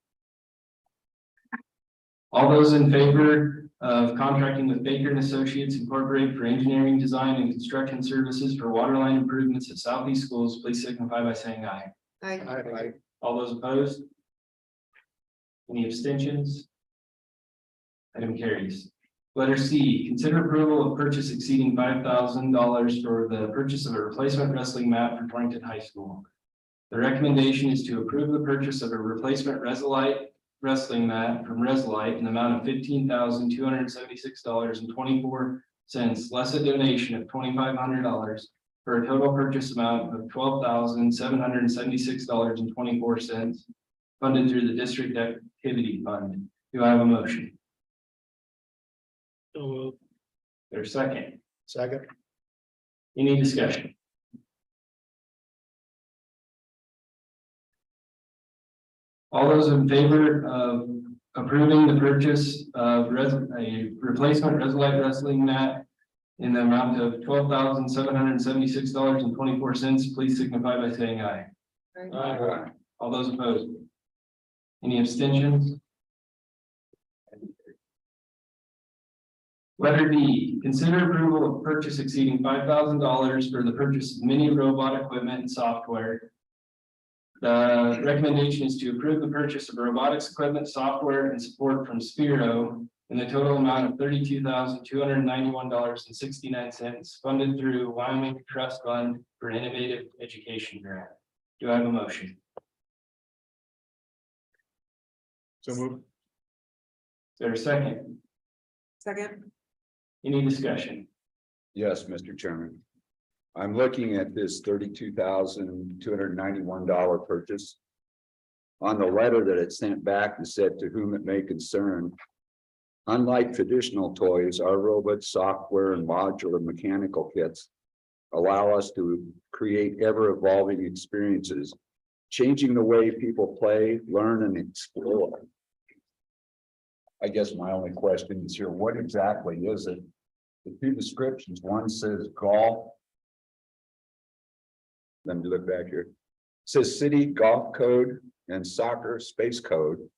All those in favor of contracting with Baker and Associates Incorporated for engineering, design, and construction services for waterline improvements at Southeast Schools, please signify by saying aye. Aye. All those opposed? Any abstentions? Item carries. Letter C, consider approval of purchase exceeding $5,000 for the purchase of a replacement wrestling mat for Torrington High School. The recommendation is to approve the purchase of a replacement Resolite wrestling mat from Resolite in the amount of $15,276.24, less a donation of $2,500 for a total purchase amount of $12,776.24, funded through the district activity fund. Do I have a motion? There's second. Second. Any discussion? All those in favor of approving the purchase of a replacement Resolite wrestling mat in the amount of $12,776.24, please signify by saying aye. Aye. All those opposed? Any abstentions? Letter D, consider approval of purchase exceeding $5,000 for the purchase of mini robot equipment and software. The recommendation is to approve the purchase of robotics equipment, software, and support from Spiro in the total amount of $32,291.69, funded through Wyoming Trust Fund for Innovative Education Grant. Do I have a motion? So move. Is there a second? Second. Any discussion? Yes, Mr. Chairman. I'm looking at this $32,291 purchase. On the letter that it sent back, it said to whom it may concern. Unlike traditional toys, our robot software and modular mechanical kits allow us to create ever-evolving experiences, changing the way people play, learn, and explore. I guess my only question is here, what exactly is it? The two descriptions, one says golf. Let me look back here. It says city golf code and soccer space code.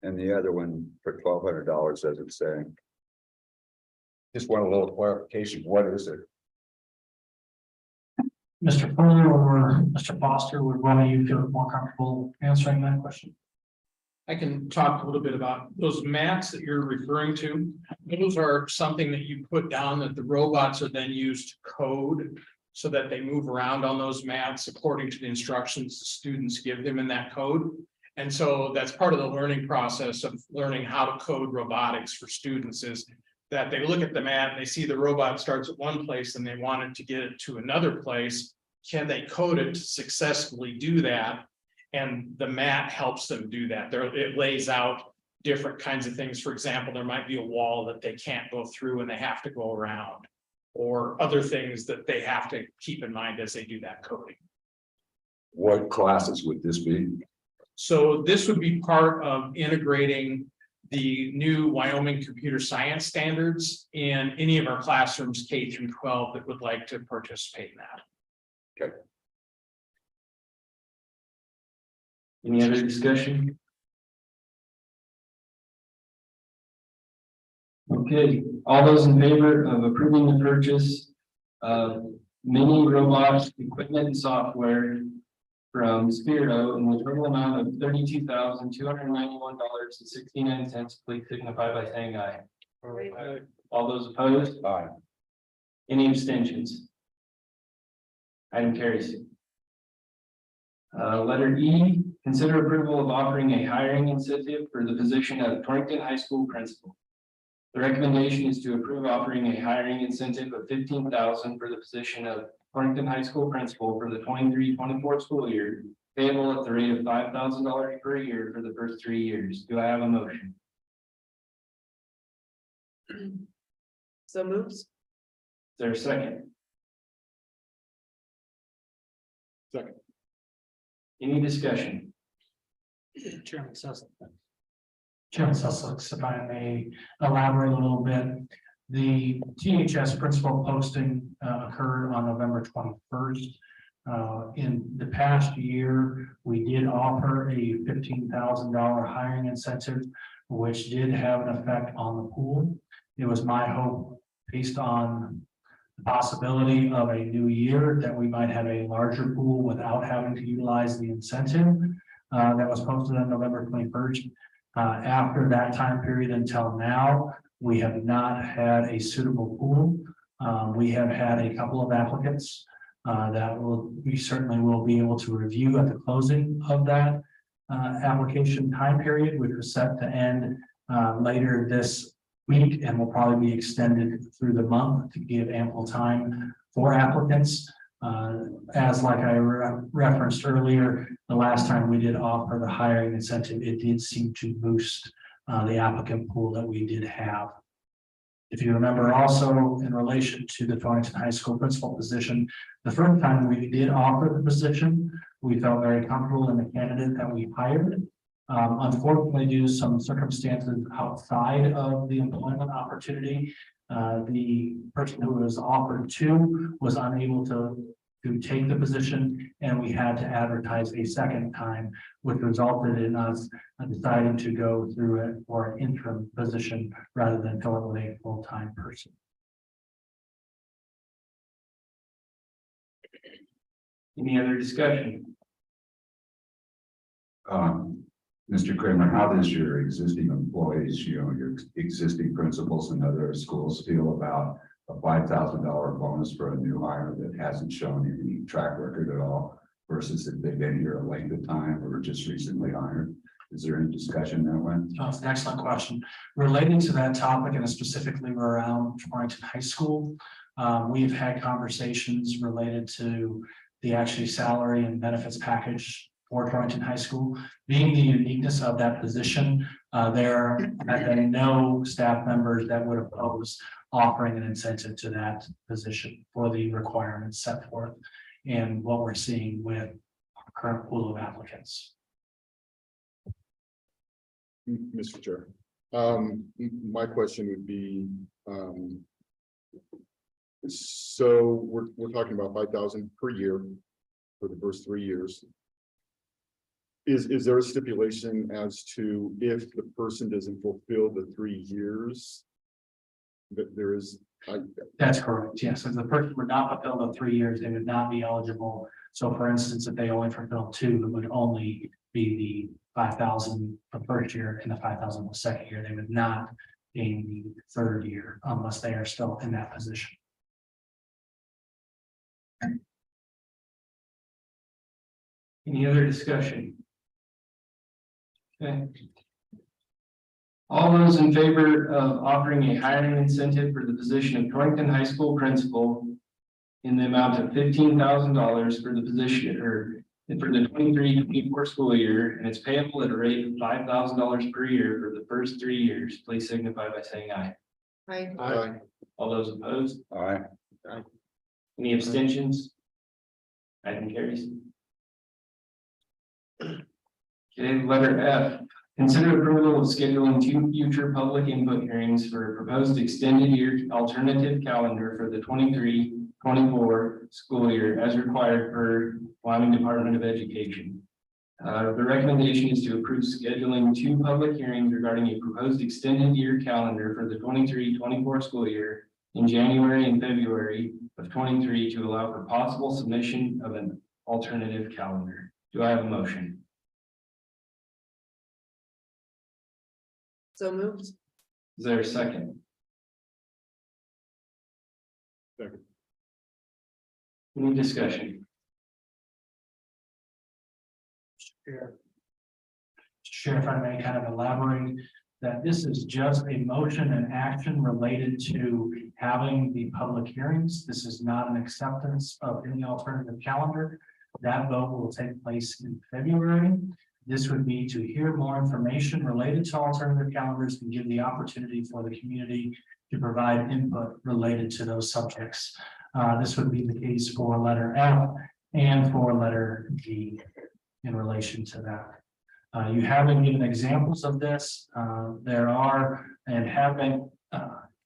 And the other one for $1,200 doesn't say. Just want a little clarification. What is it? Mr. Fuller or Mr. Foster, would one of you feel more comfortable answering that question? I can talk a little bit about those mats that you're referring to. Those are something that you put down that the robots are then used to code so that they move around on those mats according to the instructions the students give them in that code. And so that's part of the learning process of learning how to code robotics for students is that they look at the mat and they see the robot starts at one place and they want it to get it to another place. Can they code it to successfully do that? And the mat helps them do that. It lays out different kinds of things. For example, there might be a wall that they can't go through and they have to go around, or other things that they have to keep in mind as they do that coding. What classes would this be? So this would be part of integrating the new Wyoming computer science standards in any of our classrooms K through 12 that would like to participate in that. Okay. Any other discussion? Okay, all those in favor of approving the purchase of mini robot equipment and software from Spiro in the total amount of $32,291.69, please signify by saying aye. Aye. All those opposed? Aye. Any abstentions? Item carries. Letter E, consider approval of offering a hiring incentive for the position of Torrington High School principal. The recommendation is to approve offering a hiring incentive of $15,000 for the position of Torrington High School principal for the 23-24 school year, payable at the rate of $5,000 per year for the first 3 years. Do I have a motion? So moves. Is there a second? Second. Any discussion? Chairman Sussex. Chairman Sussex, if I may elaborate a little bit. The THS principal posting occurred on November 21st. In the past year, we did offer a $15,000 hiring incentive, which did have an effect on the pool. It was my hope, based on the possibility of a new year, that we might have a larger pool without having to utilize the incentive that was posted on November 21st. After that time period until now, we have not had a suitable pool. We have had a couple of applicants that we certainly will be able to review at the closing of that application time period, which was set to end later this week and will probably be extended through the month to give ample time for applicants. As like I referenced earlier, the last time we did offer the hiring incentive, it did seem to boost the applicant pool that we did have. If you remember, also in relation to the Torrington High School principal position, the first time we did offer the position, we felt very comfortable in the candidate that we hired. Unfortunately, due to some circumstances outside of the employment opportunity, the person who was offered to was unable to take the position, and we had to advertise a second time, which resulted in us deciding to go through it for an interim position rather than fill it with a full-time person. Any other discussion? Mr. Kramer, how does your existing employees, your existing principals and other schools feel about a $5,000 bonus for a new hire that hasn't shown any track record at all versus if they've been here a length of time or just recently hired? Is there any discussion that went? That's an excellent question. Relating to that topic and specifically around Torrington High School, we've had conversations related to the actually salary and benefits package for Torrington High School. Being the uniqueness of that position, there have been no staff members that would oppose offering an incentive to that position for the requirements set forth and what we're seeing with our current pool of applicants. Mr. Chair, my question would be, so we're talking about 5,000 per year for the first 3 years. Is there a stipulation as to if the person doesn't fulfill the 3 years? That there is. That's correct. Yes, if the person would not fulfill the 3 years, they would not be eligible. So for instance, if they only fulfill 2, it would only be the 5,000 for the first year and the 5,000 the second year. They would not gain the third year unless they are still in that position. Any other discussion? Okay. All those in favor of offering a hiring incentive for the position of Torrington High School principal in the amount of $15,000 for the position or for the 23-24 school year, and it's payable at a rate of $5,000 per year for the first 3 years, please signify by saying aye. Aye. All those opposed? Aye. Any abstentions? Item carries. Okay, letter F. Consider approval of scheduling 2 future public input hearings for a proposed extended year alternative calendar for the 23-24 school year as required per Wyoming Department of Education. The recommendation is to approve scheduling 2 public hearings regarding a proposed extended year calendar for the 23-24 school year in January and February of 23 to allow for possible submission of an alternative calendar. Do I have a motion? So moved. Is there a second? Second. Any discussion? Chair, if I may kind of elaborate, that this is just a motion and action related to having the public hearings. This is not an acceptance of any alternative calendar. That vote will take place in February. This would be to hear more information related to alternative calendars and give the opportunity for the community to provide input related to those subjects. This would be the case for letter F and for letter G in relation to that. You haven't given examples of this. There are and have been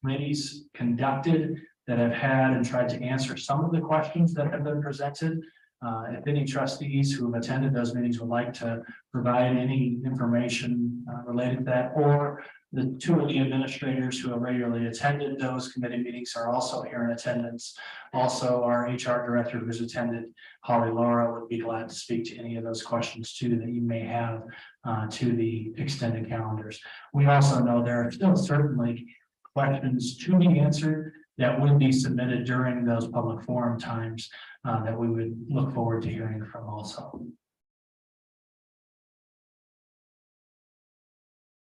committees conducted that have had and tried to answer some of the questions that have been presented. If any trustees who have attended those meetings would like to provide any information related to that, or the two of the administrators who have regularly attended those committee meetings are also here in attendance. Also, our HR director who's attended, Holly Laura, would be glad to speak to any of those questions too that you may have to the extended calendars. We also know there are still certainly questions to be answered that would be submitted during those public forum times that we would look forward to hearing from also.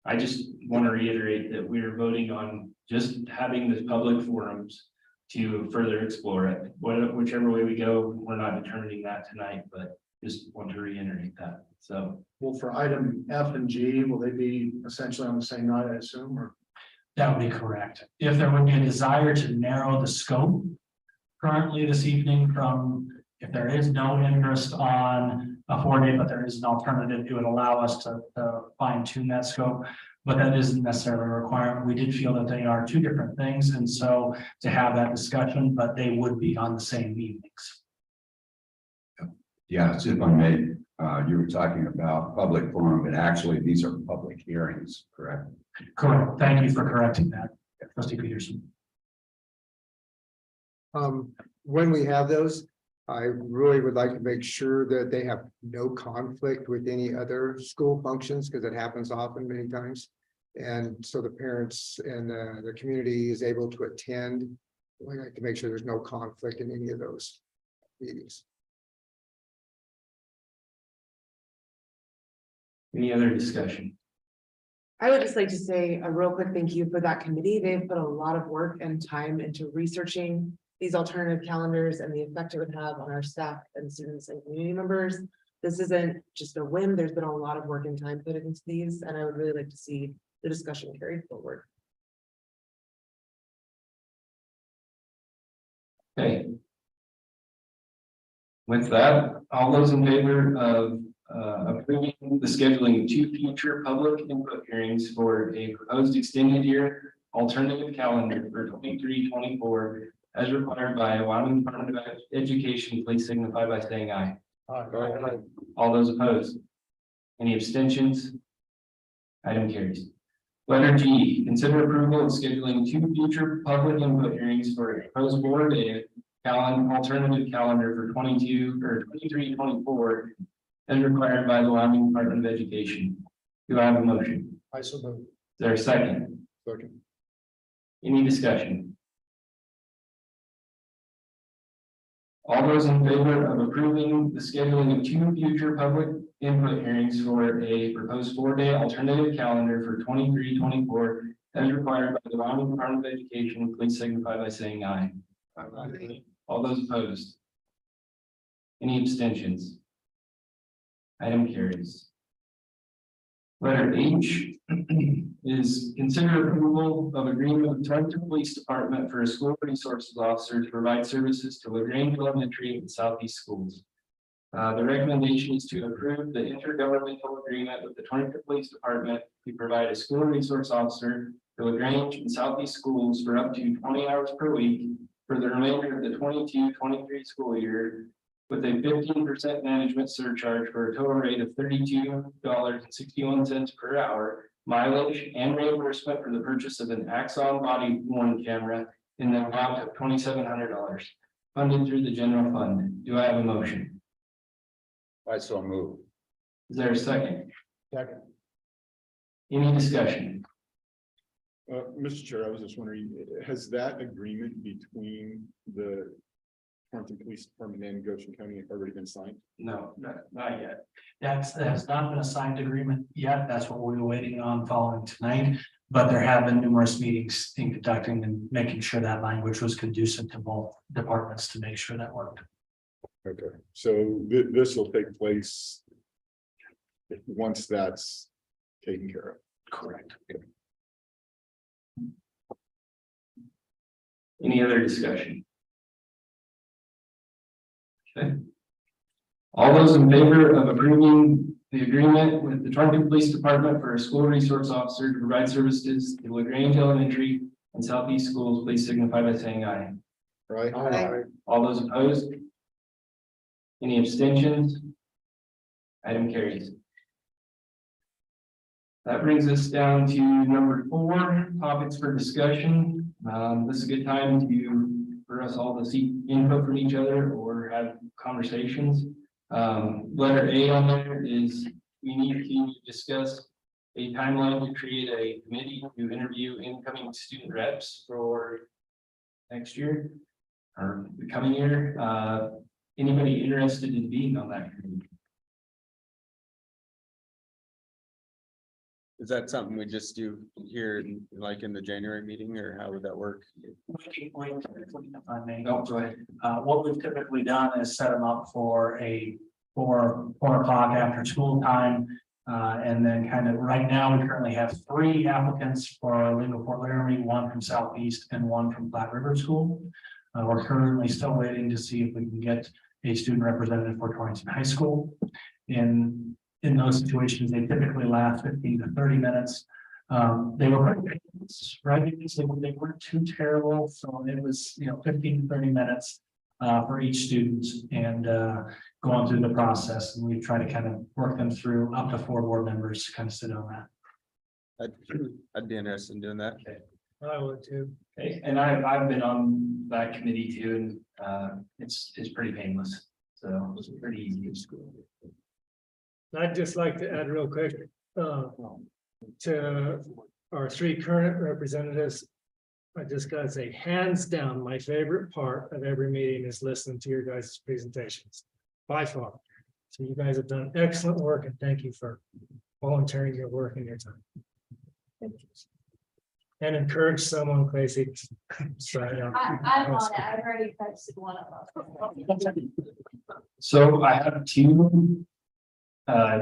I just want to reiterate that we're voting on just having this public forums to further explore it. Whichever way we go, we're not determining that tonight, but just want to reiterate that. So. Well, for item F and G, will they be essentially on the same night, I assume, or? That would be correct. If there would be a desire to narrow the scope currently this evening from, if there is no interest on a 4-day, but there is an alternative, it would allow us to fine tune that scope. But that isn't necessarily a requirement. We did feel that they are two different things. And so to have that discussion, but they would be on the same evenings. Yeah, if I may, you were talking about public forum, but actually these are public hearings, correct? Correct. Thank you for correcting that, Trustee Peterson. When we have those, I really would like to make sure that they have no conflict with any other school functions, because it happens often many times. And so the parents and the community is able to attend. We like to make sure there's no conflict in any of those meetings. Any other discussion? I would just like to say a real quick thank you for that committee. They've put a lot of work and time into researching these alternative calendars and the effect it would have on our staff and students and community members. This isn't just a whim. There's been a lot of work and time put into these, and I would really like to see the discussion carried forward. Okay. With that, all those in favor of approving the scheduling of 2 future public input hearings for a proposed extended year alternative calendar for 23-24 as required by Wyoming Department of Education, please signify by saying aye. Aye. All those opposed? Any abstentions? Item carries. Letter G, consider approval of scheduling 2 future public input hearings for a proposed board and alternative calendar for 23-24 as required by the Wyoming Department of Education. Do I have a motion? I so move. Is there a second? Second. Any discussion? All those in favor of approving the scheduling of 2 future public input hearings for a proposed 4-day alternative calendar for 23-24 as required by the Wyoming Department of Education, please signify by saying aye. Aye. All those opposed? Any abstentions? Item carries. Letter H is consider approval of agreement with Tarleton Police Department for a school resources officer to provide services to LaGrange Elementary and Southeast schools. The recommendation is to approve the intergovernmental agreement with the Tarleton Police Department to provide a school resource officer to LaGrange and Southeast schools for up to 20 hours per week for the remainder of the 22-23 school year, with a 15% management surcharge for a total rate of $32.61 per hour, mileage and reimbursement for the purchase of an Axon body worn camera in the amount of $2,700, funded through the general fund. Do I have a motion? I so move. Is there a second? Second. Any discussion? Mr. Chair, I was just wondering, has that agreement between the Hampton Police Department and Goshen County have already been signed? No, not yet. That's not been a signed agreement yet. That's what we're waiting on following tonight. But there have been numerous meetings in conducting and making sure that language was conducive to both departments to make sure that worked. Okay, so this will take place once that's taken care of. Correct. Any other discussion? Okay. All those in favor of approving the agreement with the Torrington Police Department for a school resource officer to provide services to LaGrange Elementary and Southeast Schools, please signify by saying aye. Right? Aye. All those opposed? Any abstentions? Item carries. That brings us down to number 4, topics for discussion. This is a good time for us all to seek input from each other or have conversations. Letter A on there is we need to discuss a timeline to create a committee to interview incoming student reps for next year or the coming year. Anybody interested in being on that committee? Is that something we just do here, like in the January meeting, or how would that work? If I may. No, go ahead. What we've typically done is set them up for a 4 o'clock after school time. And then kind of right now, we currently have 3 applicants for Lingo Fort Laramie, 1 from Southeast and 1 from Platte River School. We're currently still waiting to see if we can get a student representative for Torrington High School. In those situations, they typically last 15 to 30 minutes. They were right. They weren't too terrible. So it was, 15 to 30 minutes for each student and going through the process. And we try to kind of work them through up to 4 board members to kind of sit on that. I'd be interested in doing that. I would too. Okay, and I've been on that committee too, and it's pretty painless. So it's pretty easy to school. I'd just like to add real quick, to our 3 current representatives. I just gotta say, hands down, my favorite part of every meeting is listening to your guys' presentations, by far. So you guys have done excellent work and thank you for volunteering your work and your time. And encourage someone, Casey. I'm on it. I've already posted one of them. So I have 2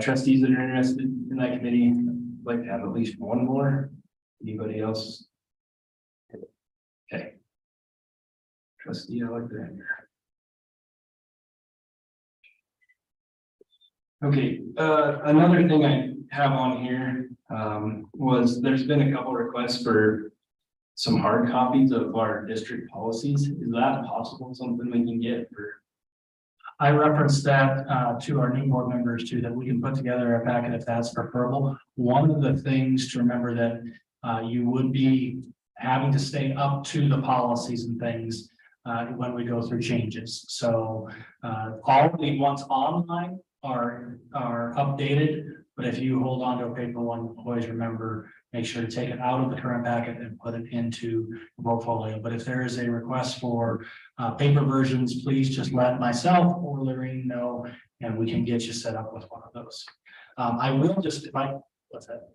trustees that are interested in that committee. I'd like to have at least 1 more. Anybody else? Okay. Trustee Alexander. Okay, another thing I have on here was there's been a couple requests for some hard copies of our district policies. Is that possible? Something we can get for? I referenced that to our new board members too, that we can put together a packet if that's preferable. One of the things to remember that you would be having to stay up to the policies and things when we go through changes. So all the ones online are updated, but if you hold on to a paper one, always remember, make sure to take it out of the current packet and put it into the portfolio. But if there is a request for paper versions, please just let myself or Lorraine know, and we can get you set up with one of those. I will just, what's that?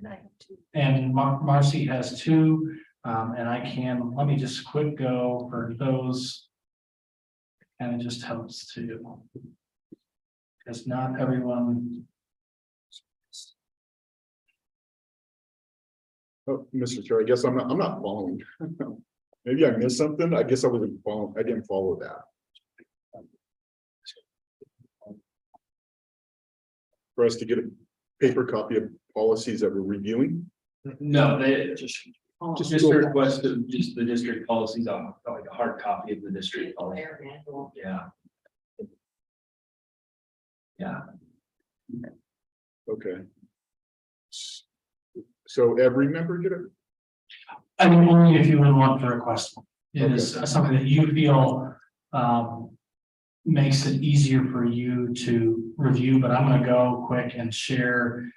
And Marcy has 2, and I can, let me just quick go for those. And it just helps to, because not everyone. Oh, Mr. Chair, I guess I'm not following. Maybe I missed something. I guess I wasn't following. I didn't follow that. For us to get a paper copy of policies that we're reviewing? No, they just a request of just the district policies on like a hard copy of the district policy. Yeah. Yeah. Okay. So every member get it? I mean, only if you would want to request one. It is something that you feel makes it easier for you to review, but I'm gonna go quick and share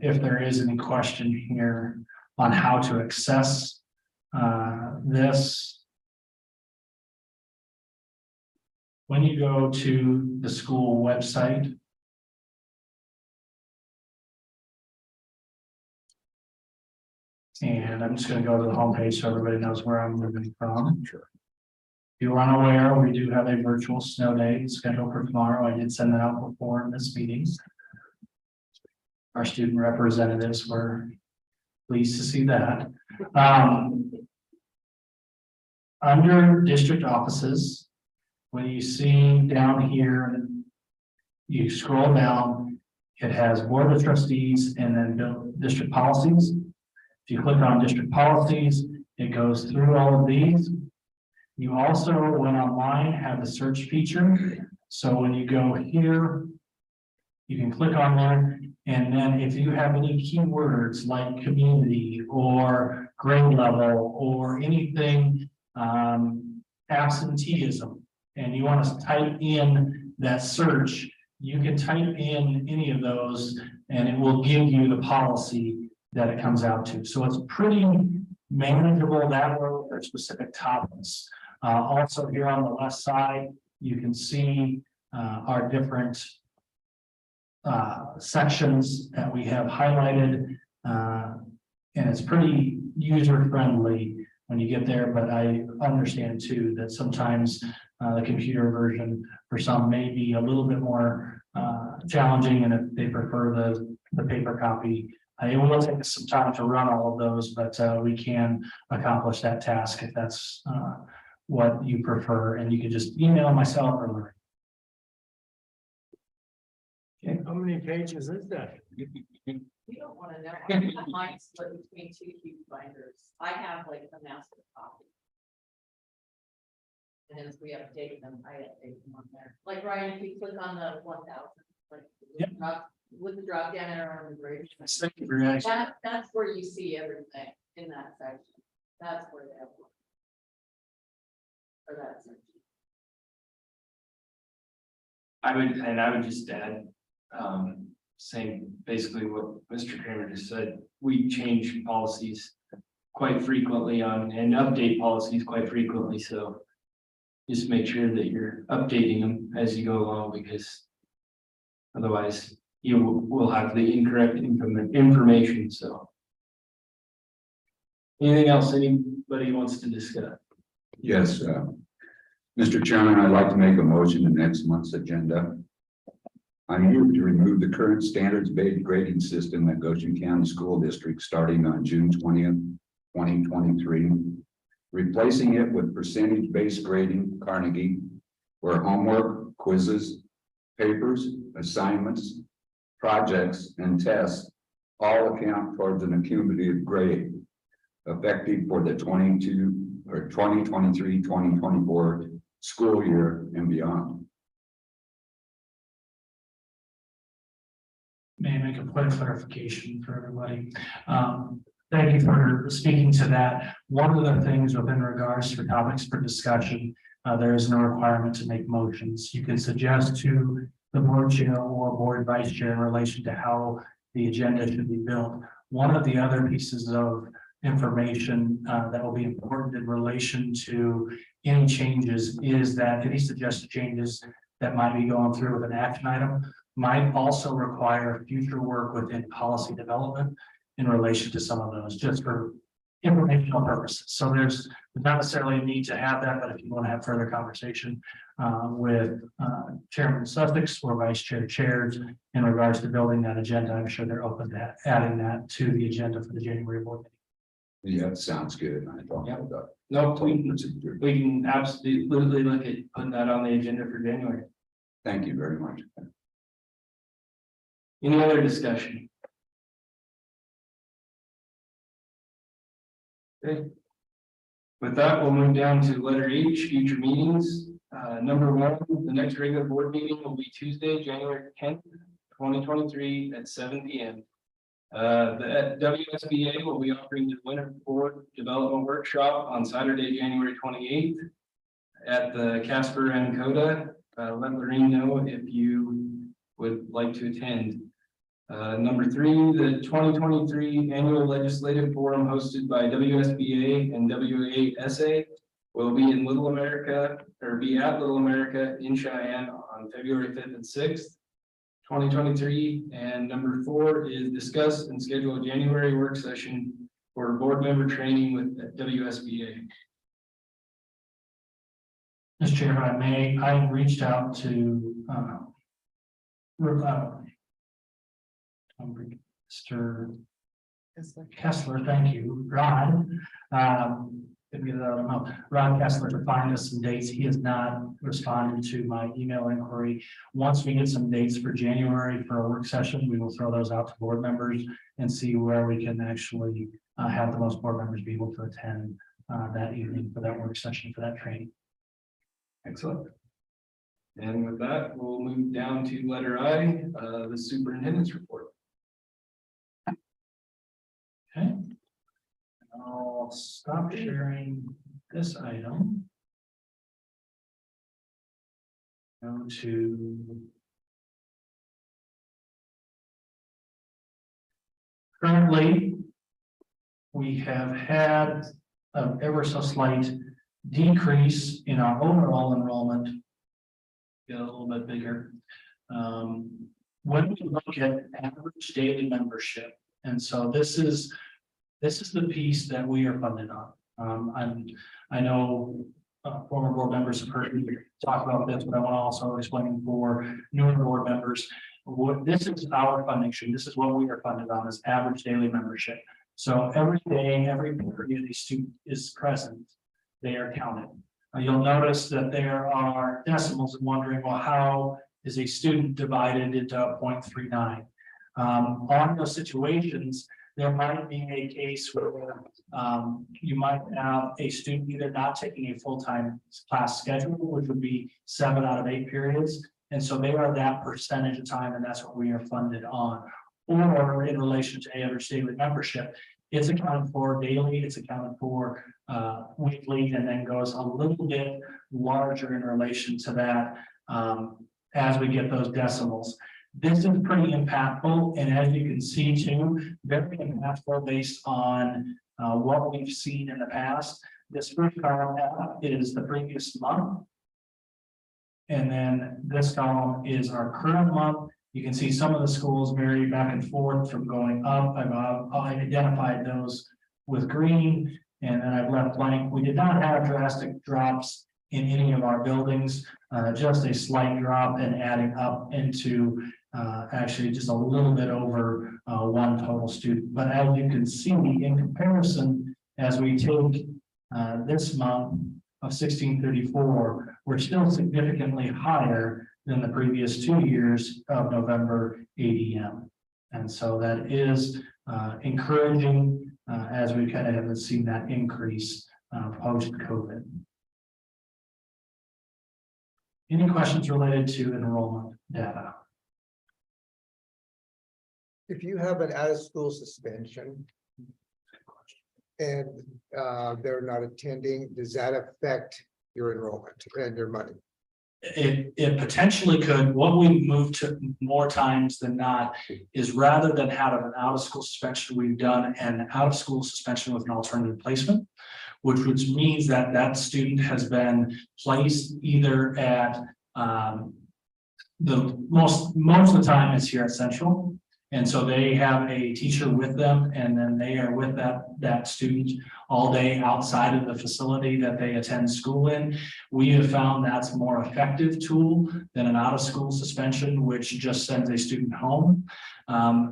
if there is any question here on how to access this. when you go to the school website. And I'm just gonna go to the homepage so everybody knows where I'm moving from. Sure. If you are unaware, we do have a virtual snow day scheduled for tomorrow. I did send that out before in this meeting. Our student representatives were pleased to see that. Under district offices, when you see down here, you scroll down, it has board of trustees and then district policies. If you click on district policies, it goes through all of these. You also, when online, have the search feature. So when you go here, you can click on there. And then if you have any keywords like community or grade level or anything, absenteeism, and you want to type in that search, you can type in any of those and it will give you the policy that it comes out to. So it's pretty manageable that way for specific topics. Also here on the left side, you can see our different sections that we have highlighted. And it's pretty user friendly when you get there, but I understand too that sometimes the computer version for some may be a little bit more challenging, and if they prefer the paper copy, it will take us some time to run all of those, but we can accomplish that task if that's what you prefer, and you can just email myself or Lorraine. Okay, how many pages is that? You don't want to know. Mine's split between two huge binders. I have like a master copy. And as we update them, I update them on there. Like Ryan, if you click on the 1,000, like Yep. with the drop down arrow on the bridge. Thank you for your That's where you see everything in that section. That's where they have. For that section. I would just add, saying basically what Mr. Kramer just said, we change policies quite frequently and update policies quite frequently, so just make sure that you're updating them as you go along, because otherwise you will have the incorrect information. So anything else anybody wants to discuss? Yes, Mr. Chairman, I'd like to make a motion in next month's agenda. I move to remove the current standards-based grading system at Goshen County School District starting on June 20th, 2023, replacing it with percentage-based grading, Carnegie, where homework, quizzes, papers, assignments, projects, and tests all account towards an accumulative grade effective for the 2023-2024 school year and beyond. May I make a point of clarification for everybody? Thank you for speaking to that. One of the things within regards to topics for discussion, there is no requirement to make motions. You can suggest to the board chair or board vice chair in relation to how the agenda should be built. One of the other pieces of information that will be important in relation to any changes is that any suggested changes that might be going through with an action item might also require future work within policy development in relation to some of those, just for informational purposes. So there's not necessarily a need to have that, but if you want to have further conversation with Chairman Sussex or Vice Chair chairs in regards to building that agenda, I'm sure they're open to adding that to the agenda for the January board meeting. Yeah, sounds good. I thought that. No, we can absolutely look at putting that on the agenda for January. Thank you very much. Any other discussion? Okay. With that, we'll move down to letter H, future meetings. Number one, the next regular board meeting will be Tuesday, January 10th, 2023 at 7 p.m. The WSBA will be offering the Winter Board Development Workshop on Saturday, January 28th at the Casper and Coda. Let Lorraine know if you would like to attend. Number three, the 2023 Annual Legislative Forum hosted by WSBA and WASA will be in Little America, or be at Little America in Cheyenne on February 5th and 6th. 2023, and number 4 is discuss and schedule a January work session for board member training with WSBA. Mr. Chair, if I may, I reached out to, Mr. Kessler, thank you, Ron. Give me the Ron Kessler to find us some dates. He has not responded to my email inquiry. Once we get some dates for January for a work session, we will throw those out to board members and see where we can actually have the most board members be able to attend that evening for that work session, for that training. Excellent. And with that, we'll move down to letter I, the superintendent's report. Okay. I'll stop sharing this item. Go to. Currently, we have had an ever so slight decrease in our overall enrollment. Get a little bit bigger. When we look at average daily membership, and so this is the piece that we are funded on. I know former board members have heard me talk about this, but I want to also explain for newer board members what this is our funding stream. This is what we are funded on, is average daily membership. So every day, every period a student is present, they are counted. You'll notice that there are decimals and wondering, well, how is a student divided into 0.39? On those situations, there might be a case where you might have a student either not taking a full-time class schedule, which would be 7 out of 8 periods. And so they are that percentage of time, and that's what we are funded on. Or in relation to average daily membership, it's accounted for daily, it's accounted for weekly, and then goes a little bit larger in relation to that as we get those decimals. This is pretty impactful, and as you can see too, very impactful based on what we've seen in the past. This first column is the previous month. And then this column is our current month. You can see some of the schools vary back and forth from going up. I've identified those with green, and then I've left blank. We did not have drastic drops in any of our buildings, just a slight drop and adding up into actually just a little bit over 1 total student. But as you can see, in comparison, as we take this month of 1634, we're still significantly higher than the previous 2 years of November ADM. And so that is encouraging as we kind of haven't seen that increase post-COVID. Any questions related to enrollment data? If you have an out-of-school suspension and they're not attending, does that affect your enrollment and your money? It potentially could. What we move to more times than not is rather than have an out-of-school suspension, we've done an out-of-school suspension with an alternative placement, which means that that student has been placed either at the most of the time it's here at Central. And so they have a teacher with them, and then they are with that student all day outside of the facility that they attend school in. We have found that's a more effective tool than an out-of-school suspension, which just sends a student home.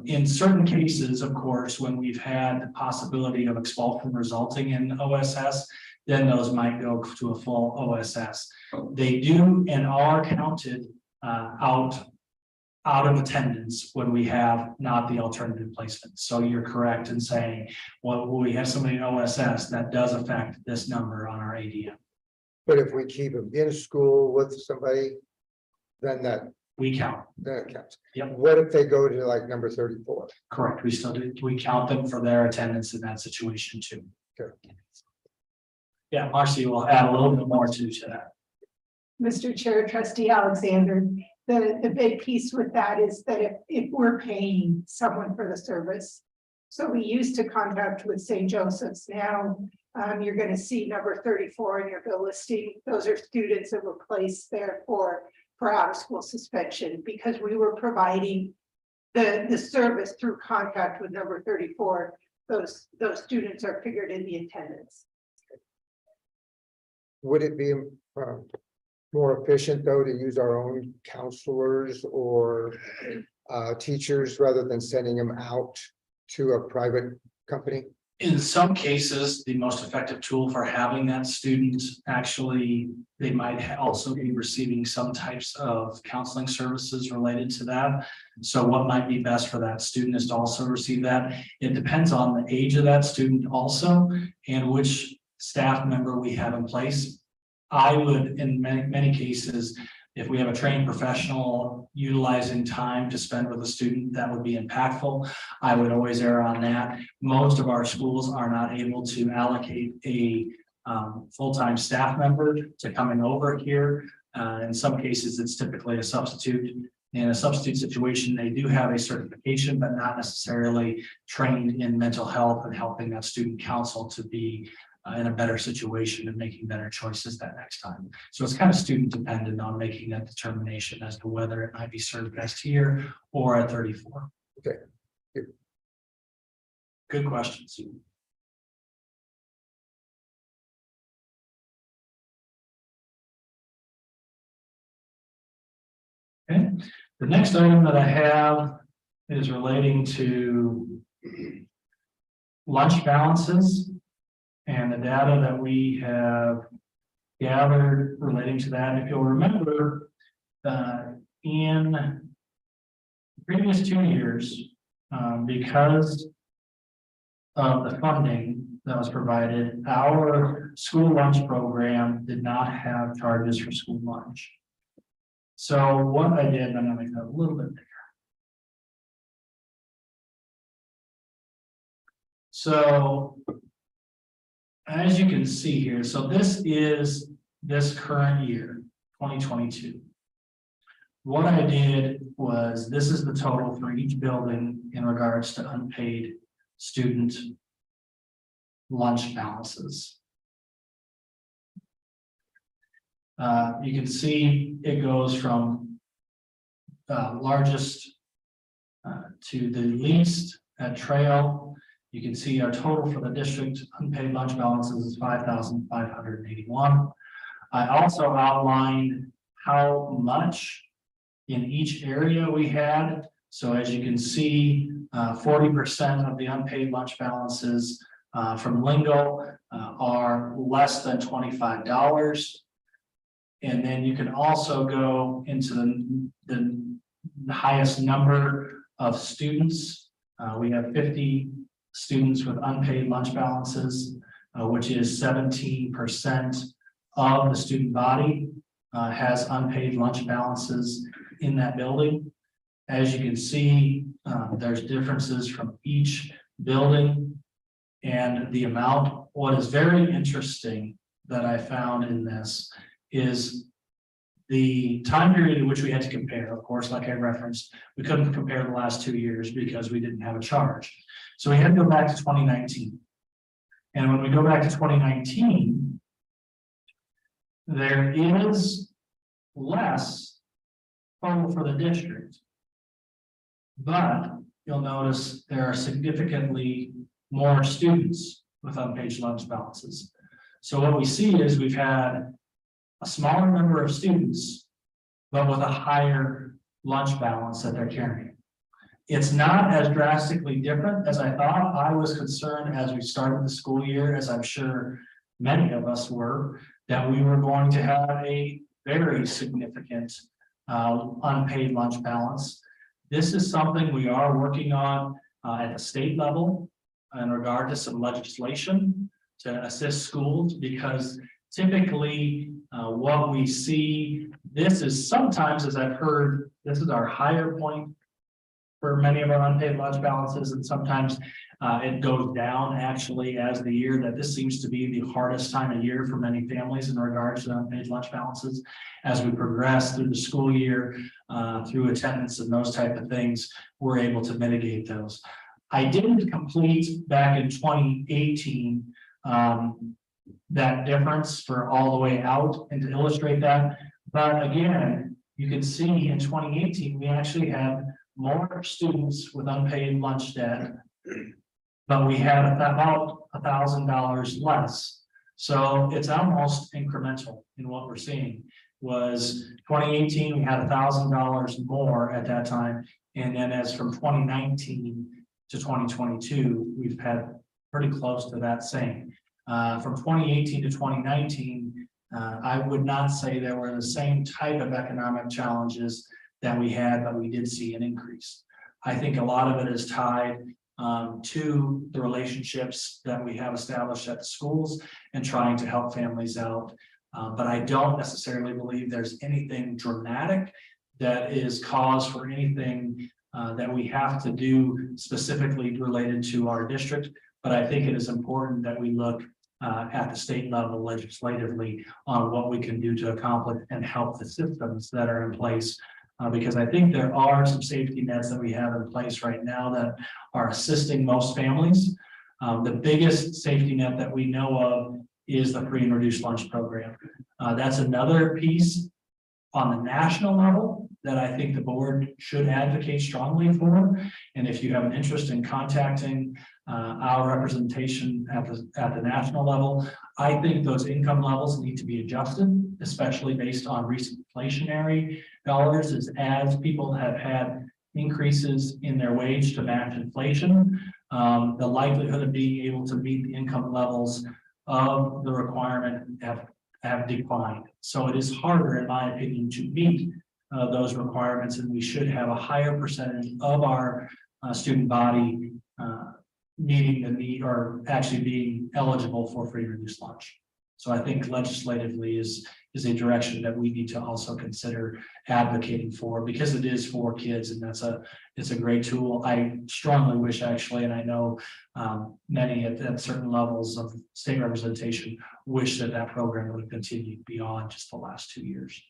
In certain cases, of course, when we've had the possibility of expulsion resulting in OSS, then those might go to a full OSS. They do and are counted out of attendance when we have not the alternative placement. So you're correct in saying, well, when we have somebody in OSS, that does affect this number on our ADM. But if we keep them in school with somebody, then that we count. That counts. Yep. What if they go to like number 34? Correct. We still do. We count them for their attendance in that situation too. Okay. Yeah, Marcy will add a little bit more to that. Mr. Chair, Trustee Alexander, the big piece with that is that if we're paying someone for the service, so we used to contract with St. Joseph's. Now you're gonna see number 34 in your bill listing. Those are students that were placed there for out of school suspension because we were providing the service through contract with number 34. Those students are figured in the attendance. Would it be more efficient though to use our own counselors or teachers rather than sending them out to a private company? In some cases, the most effective tool for having that student, actually, they might also be receiving some types of counseling services related to that. So what might be best for that student is to also receive that. It depends on the age of that student also and which staff member we have in place. I would, in many cases, if we have a trained professional utilizing time to spend with a student, that would be impactful. I would always err on that. Most of our schools are not able to allocate a full-time staff member to coming over here. In some cases, it's typically a substitute. In a substitute situation, they do have a certification, but not necessarily trained in mental health and helping that student counsel to be in a better situation and making better choices that next time. So it's kind of student dependent on making that determination as to whether it might be served best here or at 34. Okay. Good questions. Okay, the next item that I have is relating to lunch balances. And the data that we have gathered relating to that, if you'll remember, in previous 2 years, because of the funding that was provided, our school lunch program did not have charges for school lunch. So what I did, and I'm gonna make that a little bit bigger. So as you can see here, so this is this current year, 2022. What I did was, this is the total for each building in regards to unpaid student lunch balances. You can see it goes from largest to the least at Trail. You can see our total for the district unpaid lunch balances is 5,581. I also outlined how much in each area we had. So as you can see, 40% of the unpaid lunch balances from Lingo are less than $25. And then you can also go into the highest number of students. We have 50 students with unpaid lunch balances, which is 17% of the student body has unpaid lunch balances in that building. As you can see, there's differences from each building and the amount. What is very interesting that I found in this is the time period in which we had to compare. Of course, like I referenced, we couldn't compare the last 2 years because we didn't have a charge. So we had to go back to 2019. And when we go back to 2019, there is less total for the district. But you'll notice there are significantly more students with unpaid lunch balances. So what we see is we've had a smaller number of students, but with a higher lunch balance that they're carrying. It's not as drastically different as I thought. I was concerned as we started the school year, as I'm sure many of us were, that we were going to have a very significant unpaid lunch balance. This is something we are working on at the state level in regard to some legislation to assist schools, because typically what we see, this is sometimes, as I've heard, this is our higher point for many of our unpaid lunch balances, and sometimes it goes down actually as the year, that this seems to be the hardest time of year for many families in regards to unpaid lunch balances. As we progress through the school year, through attendance and those type of things, we're able to mitigate those. I didn't complete back in 2018 that difference for all the way out and to illustrate that. But again, you can see in 2018, we actually had more students with unpaid lunch debt. But we had about $1,000 less. So it's almost incremental in what we're seeing. Was 2018, we had $1,000 more at that time. And then as from 2019 to 2022, we've had pretty close to that same. From 2018 to 2019, I would not say there were the same type of economic challenges that we had, but we did see an increase. I think a lot of it is tied to the relationships that we have established at the schools and trying to help families out. But I don't necessarily believe there's anything dramatic that is cause for anything that we have to do specifically related to our district. But I think it is important that we look at the state level legislatively on what we can do to accomplish and help the systems that are in place. Because I think there are some safety nets that we have in place right now that are assisting most families. The biggest safety net that we know of is the free and reduced lunch program. That's another piece on the national level that I think the board should advocate strongly for. And if you have an interest in contacting our representation at the national level, I think those income levels need to be adjusted, especially based on recent inflationary dollars, as people have had increases in their wage to match inflation. The likelihood of being able to meet the income levels of the requirement have declined. So it is harder, in my opinion, to meet those requirements, and we should have a higher percentage of our student body meeting the need or actually being eligible for free reduced lunch. So I think legislatively is a direction that we need to also consider advocating for, because it is for kids, and it's a great tool. I strongly wish, actually, and I know many at certain levels of state representation wish that program would continue beyond just the last 2 years.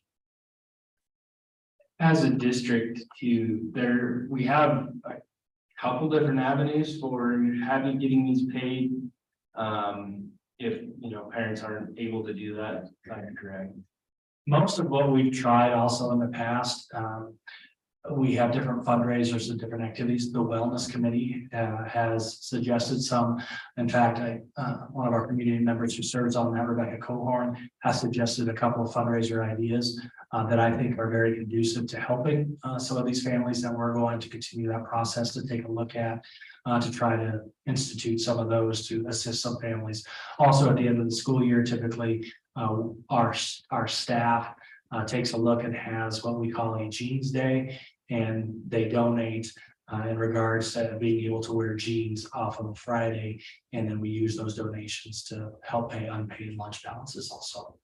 As a district too, we have a couple different avenues for getting these paid. If parents aren't able to do that, that's correct. Most of what we've tried also in the past, we have different fundraisers and different activities. The wellness committee has suggested some. In fact, one of our community members who serves on that, Rebecca Cohorn, has suggested a couple of fundraiser ideas that I think are very conducive to helping some of these families, and we're going to continue that process to take a look at to try to institute some of those to assist some families. Also, at the end of the school year, typically our staff takes a look and has what we call a jeans day, and they donate in regards to being able to wear jeans off of a Friday, and then we use those donations to help pay unpaid lunch balances also.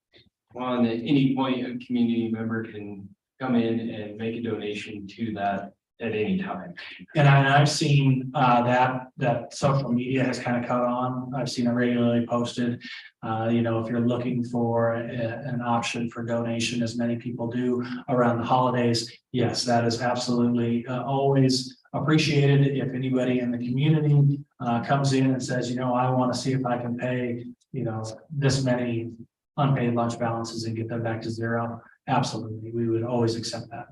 Well, and at any point, a community member can come in and make a donation to that at any time. And I've seen that social media has kind of caught on. I've seen it regularly posted. If you're looking for an option for donation, as many people do around the holidays, yes, that is absolutely always appreciated. If anybody in the community comes in and says, I want to see if I can pay, this many unpaid lunch balances and get them back to zero, absolutely, we would always accept that.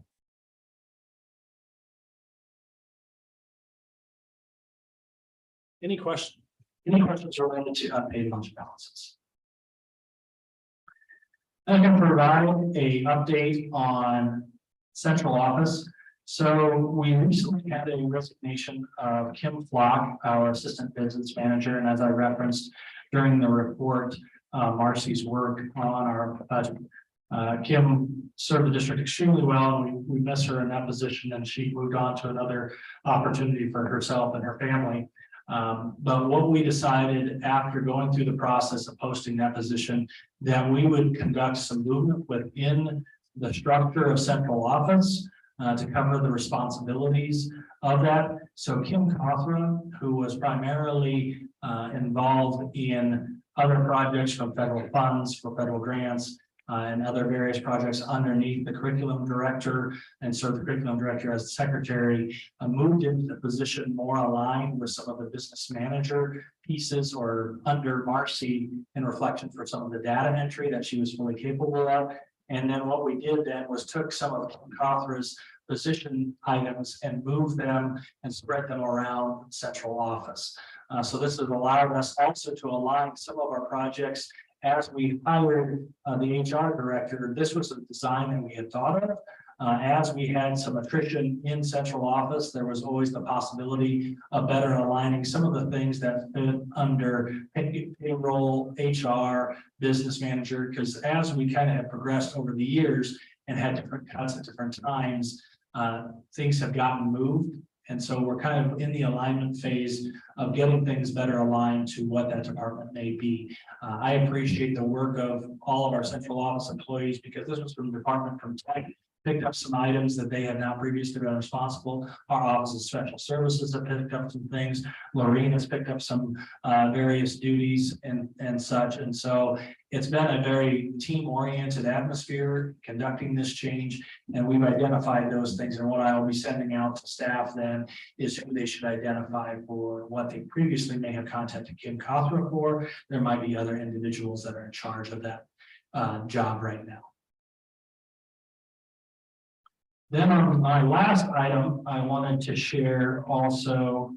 Any questions related to unpaid lunch balances? I'm going to provide a update on central office. So we recently had a resignation of Kim Flock, our assistant business manager, and as I referenced during the report, Marcy's work on our budget. Kim served the district extremely well. We miss her in that position, and she moved on to another opportunity for herself and her family. But what we decided after going through the process of posting that position, that we would conduct some movement within the structure of central office to cover the responsibilities of that. So Kim Cothra, who was primarily involved in other projects from federal funds for federal grants, and other various projects underneath the curriculum director, and so the curriculum director as the secretary moved into the position more aligned with some of the business manager pieces or under Marcy in reflection for some of the data entry that she was fully capable of. And then what we did then was took some of Cothra's position items and moved them and spread them around central office. So this has allowed us also to align some of our projects. As we hired the HR director, this was a design that we had thought of. As we had some attrition in central office, there was always the possibility of better aligning some of the things that fit under payroll, HR, business manager, because as we kind of have progressed over the years and had different cuts at different times, things have gotten moved. And so we're kind of in the alignment phase of getting things better aligned to what that department may be. I appreciate the work of all of our central office employees because this was from the department from tech, picked up some items that they had not previously been responsible. Our Office of Special Services have picked up some things. Lorraine has picked up some various duties and such. And so it's been a very team-oriented atmosphere conducting this change. And we've identified those things. And what I will be sending out to staff then is who they should identify for what they previously may have contacted Kim Cothra for. There might be other individuals that are in charge of that job right now. Then on my last item, I wanted to share also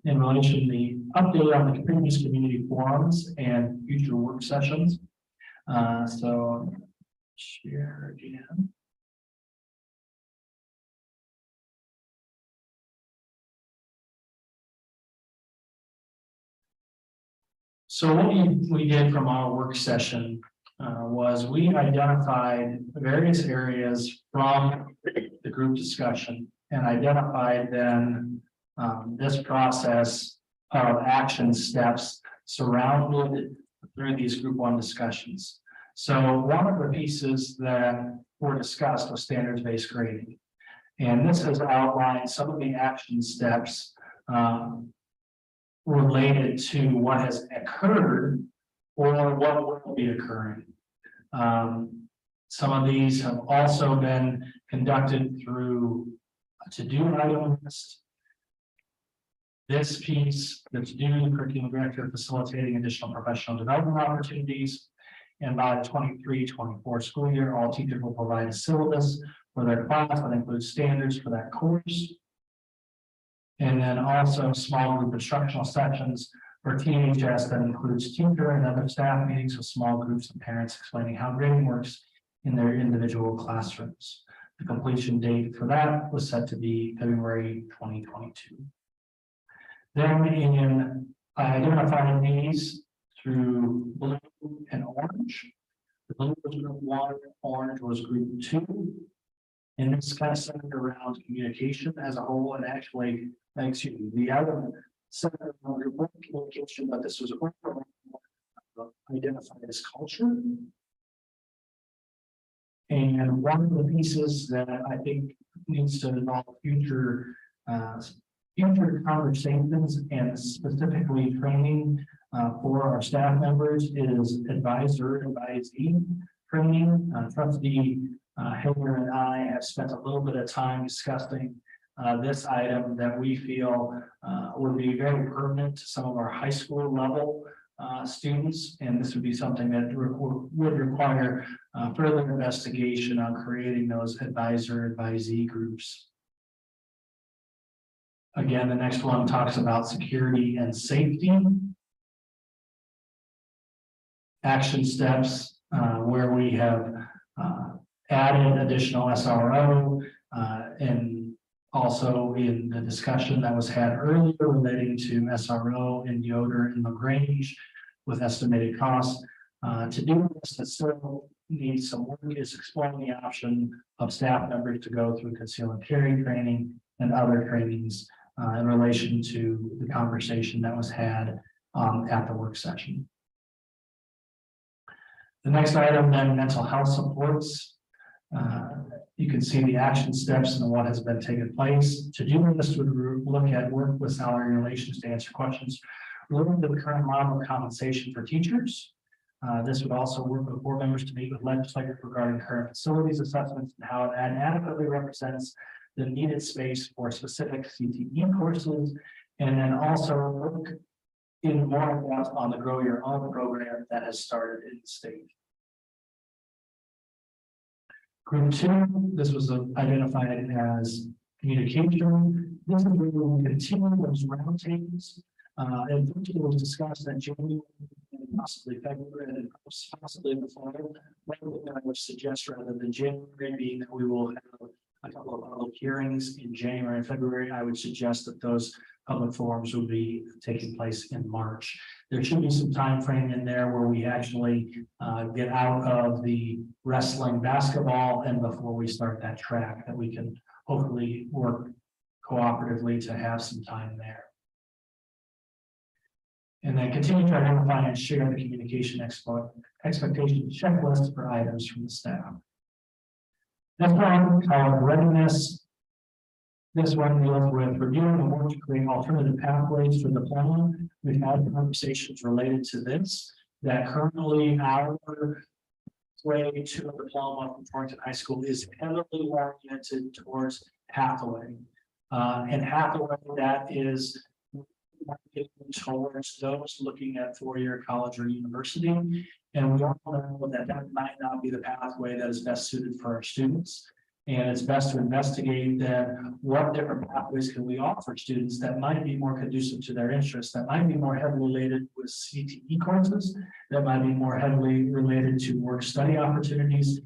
in relation to the update on the previous community forums and future work sessions. So share again. So what we did from our work session was we identified various areas from the group discussion and identified then this process of action steps surrounded through these group one discussions. So one of the pieces that were discussed was standards-based grading. And this has outlined some of the action steps related to what has occurred or what will be occurring. Some of these have also been conducted through a to-do item list. This piece, the to-do curriculum director facilitating additional professional development opportunities. And by the 23-24 school year, all teachers will provide a syllabus for their class that includes standards for that course. And then also small group instructional sessions for THS that includes teacher and other staff meetings with small groups of parents explaining how grading works in their individual classrooms. The completion date for that was set to be February 2022. Then I identified these through blue and orange. The blue was group one, orange was group two. And it's kind of centered around communication as a whole, and actually, excuse me, the other centered around group communication, but this was identified as culture. And one of the pieces that I think needs to involve future conversations and specifically training for our staff members is advisee training. Trustee Hager and I have spent a little bit of time discussing this item that we feel would be very pertinent to some of our high school level students, and this would be something that would require further investigation on creating those advisee groups. Again, the next one talks about security and safety. Action steps where we have added additional SRO and also in the discussion that was had earlier relating to SRO in Yoder and LaGrange with estimated costs. To do this, that still needs some work is exploring the option of staff members to go through conceal and carry training and other trainings in relation to the conversation that was had at the work session. The next item then, mental health supports. You can see the action steps and what has been taken place. To-do list would look at work with salary relations to answer questions related to the current model of compensation for teachers. This would also work with board members to meet with legislators regarding current facilities assessments and how it adequately represents the needed space for specific CTE courses. And then also look in more depth on the Grow Your Own program that has started in the state. Group 2, this was identified as communication. This is where we will continue those roundtables. And it was discussed in January and possibly February and possibly in the fall. One thing I would suggest rather than January being that we will have a couple of public hearings in January and February, I would suggest that those public forums will be taking place in March. There should be some time frame in there where we actually get out of the wrestling basketball and before we start that track that we can hopefully work cooperatively to have some time there. And then continue to identify and share the communication expectation checklist for items from the staff. Next one, called readiness. This one deals with reviewing and work to create alternative pathways for deployment. We've had conversations related to this, that currently our way to a diploma from Torrington High School is heavily oriented towards pathway. And pathway that is towards those looking at four-year college or university. And we all know that that might not be the pathway that is best suited for our students. And it's best to investigate then what different pathways can we offer students that might be more conducive to their interests, that might be more heavily related with CTE courses, that might be more heavily related to work study opportunities,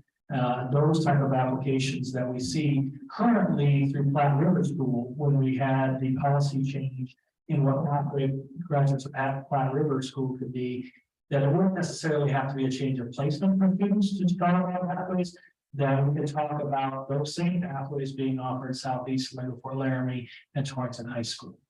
those type of applications that we see currently through Platte River School when we had the policy change in what pathway graduates of Platte River School could be, that it wouldn't necessarily have to be a change of placement for students to start on pathways. Then we can talk about those same pathways being offered Southeast, Fort Laramie, and Torrington High School.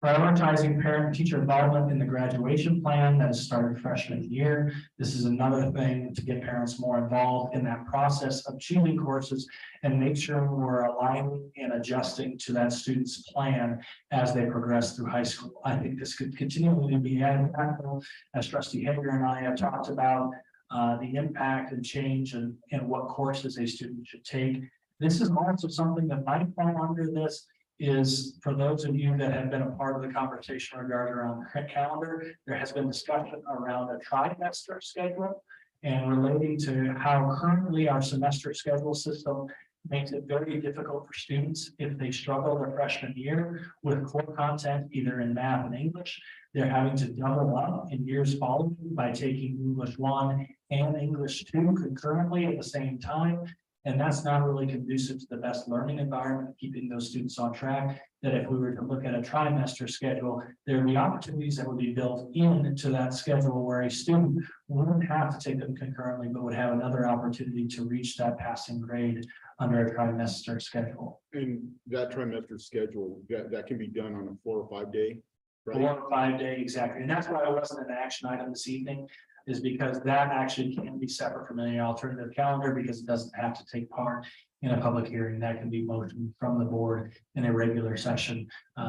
Prioritizing parent and teacher involvement in the graduation plan that has started freshman year. This is another thing to get parents more involved in that process of choosing courses and make sure we're aligning and adjusting to that student's plan as they progress through high school. I think this could continually be impactful, as Trustee Hager and I have talked about the impact and change and what courses a student should take. This is also something that might fall under this. Is for those of you that have been a part of the conversation regarding around the calendar, there has been discussion around a trimester schedule and relating to how currently our semester schedule system makes it very difficult for students if they struggle their freshman year with core content, either in math and English. They're having to double up in years following by taking English 1 and English 2 concurrently at the same time. And that's not really conducive to the best learning environment, keeping those students on track. That if we were to look at a trimester schedule, there would be opportunities that would be built into that schedule where a student wouldn't have to take them concurrently, but would have another opportunity to reach that passing grade under a trimester schedule. And that trimester schedule, that can be done on a 4 or 5 day. Right? 4 or 5 day, exactly. And that's why it wasn't an action item this evening, is because that actually can be separate from any alternative calendar because it doesn't have to take part in a public hearing. That can be motioned from the board in a regular session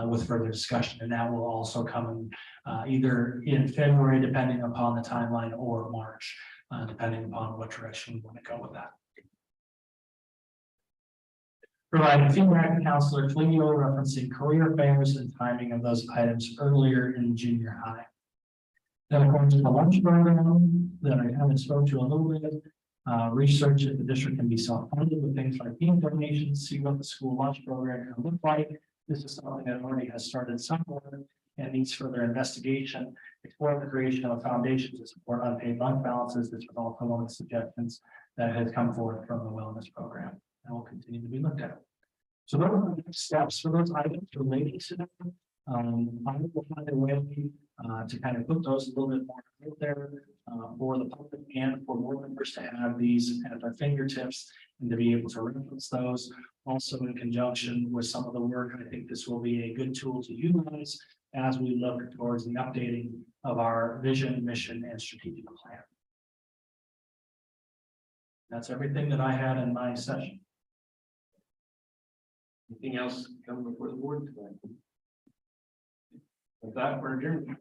with further discussion. And that will also come either in February, depending upon the timeline, or March, depending upon what direction we want to go with that. Providing feedback to Counselor Fleo referencing career fairs and timing of those items earlier in junior high. Then according to the lunch program that I kind of spoke to a little bit, research if the district can be self-funded with things like team donations, see what the school lunch program can look like. This is something that already has started somewhere and needs further investigation. Explore the creation of a foundation to support unpaid lunch balances. This was also one of the suggestions that has come forth from the wellness program and will continue to be looked at. So those are the next steps for those items relating to them. I will find a way to kind of put those a little bit more out there for the public and for board members to have these at their fingertips and to be able to reference those. Also in conjunction with some of the work, I think this will be a good tool to utilize as we look towards the updating of our vision, mission, and strategic plan. That's everything that I had in my session. Anything else come before the board today? With that, we're adjourned.